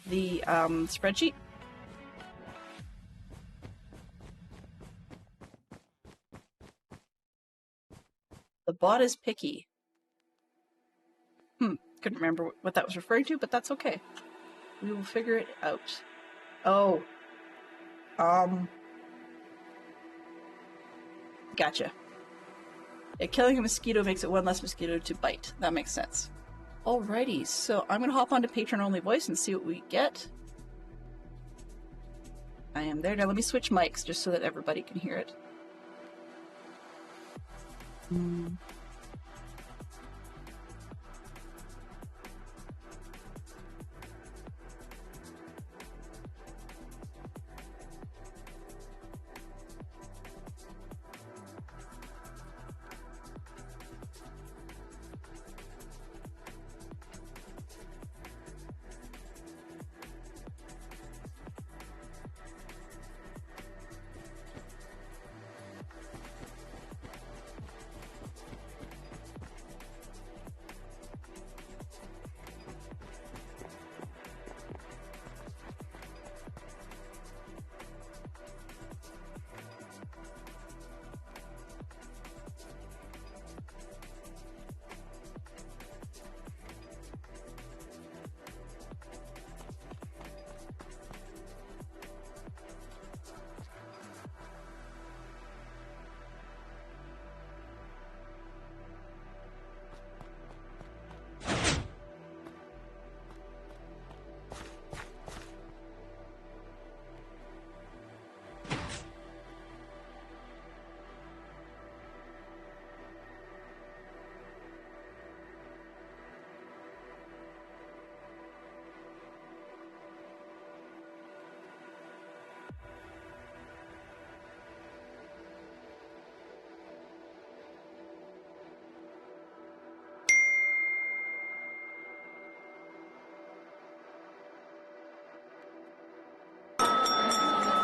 spreadsheet. The bot is picky. Couldn't remember what that was referring to, but that's okay. We will figure it out. Oh. Gotcha. Yeah, killing a mosquito makes it one less mosquito to bite. That makes sense. Alrighty, so I'm gonna hop onto patron-only voice and see what we get. I am there. Now let me switch mics just so that everybody can hear it.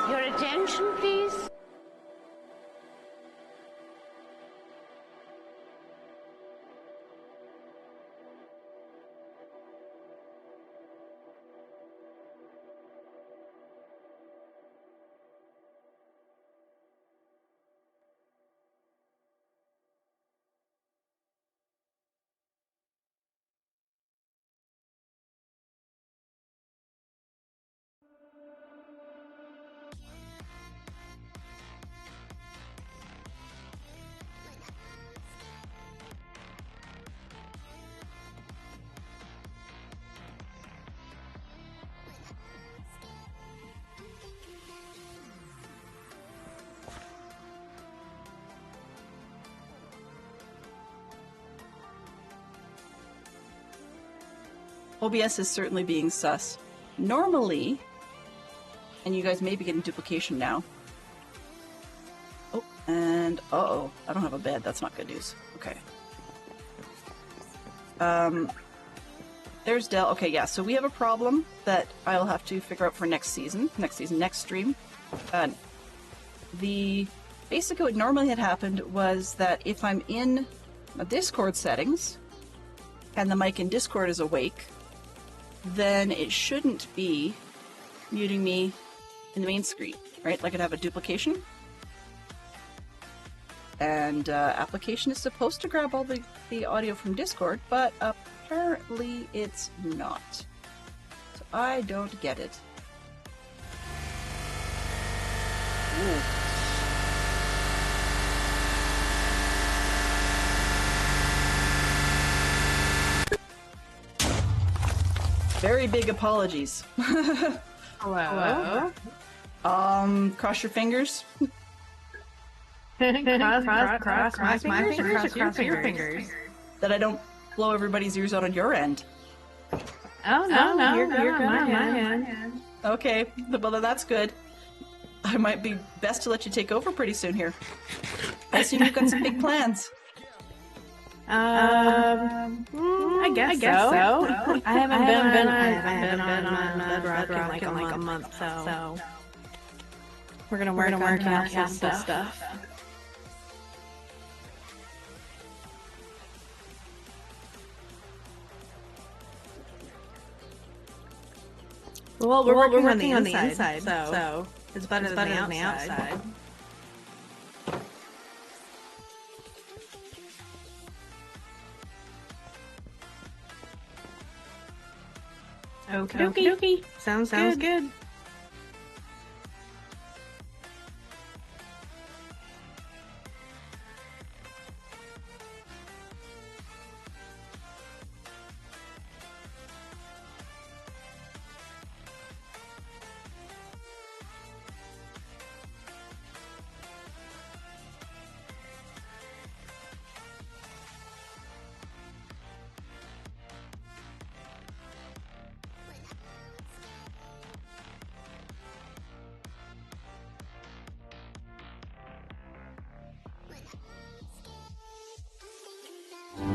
Your attention, please. OBS is certainly being sus. Normally, and you guys may be getting duplication now. Oh, and uh-oh, I don't have a bed. That's not good news. Okay. There's Dell. Okay, yeah, so we have a problem that I'll have to figure out for next season. Next stream. The basically what normally had happened was that if I'm in my Discord settings and the mic in Discord is awake, then it shouldn't be muting me in the main screen, right? Like I'd have a duplication. And application is supposed to grab all the audio from Discord, but apparently it's not. So I don't get it. Ooh. Very big apologies. Hello? Cross your fingers. Cross my fingers or cross your fingers? That I don't blow everybody's ears out on your end. Oh, no, you're good on my end. Okay, well then that's good. I might be best to let you take over pretty soon here. I assume you've got some big plans. I guess so. I haven't been on Bedrock in like a month, so we're gonna work on some stuff. Well, we're working on the inside, so it's better than the outside. Okay. Sounds good.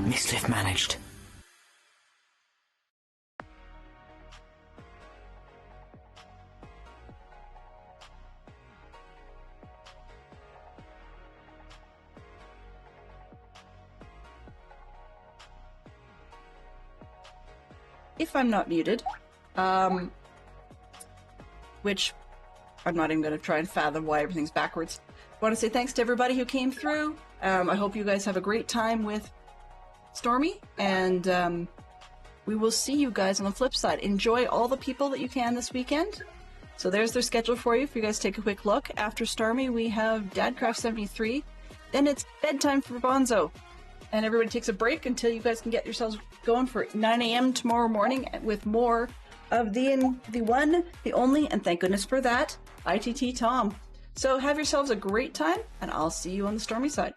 Mischief managed. If I'm not muted, which I'm not even going to try and fathom why everything's backwards. I want to say thanks to everybody who came through. I hope you guys have a great time with Stormy, and we will see you guys on the flip side. Enjoy all the people that you can this weekend. So there's their schedule for you if you guys take a quick look. After Stormy, we have Dadcraft73. Then it's bedtime for Bonzo. And everybody takes a break until you guys can get yourselves going for 9 a.m. tomorrow morning with more of the one, the only, and thank goodness for that, ITT Tom. So have yourselves a great time, and I'll see you on the Stormy side.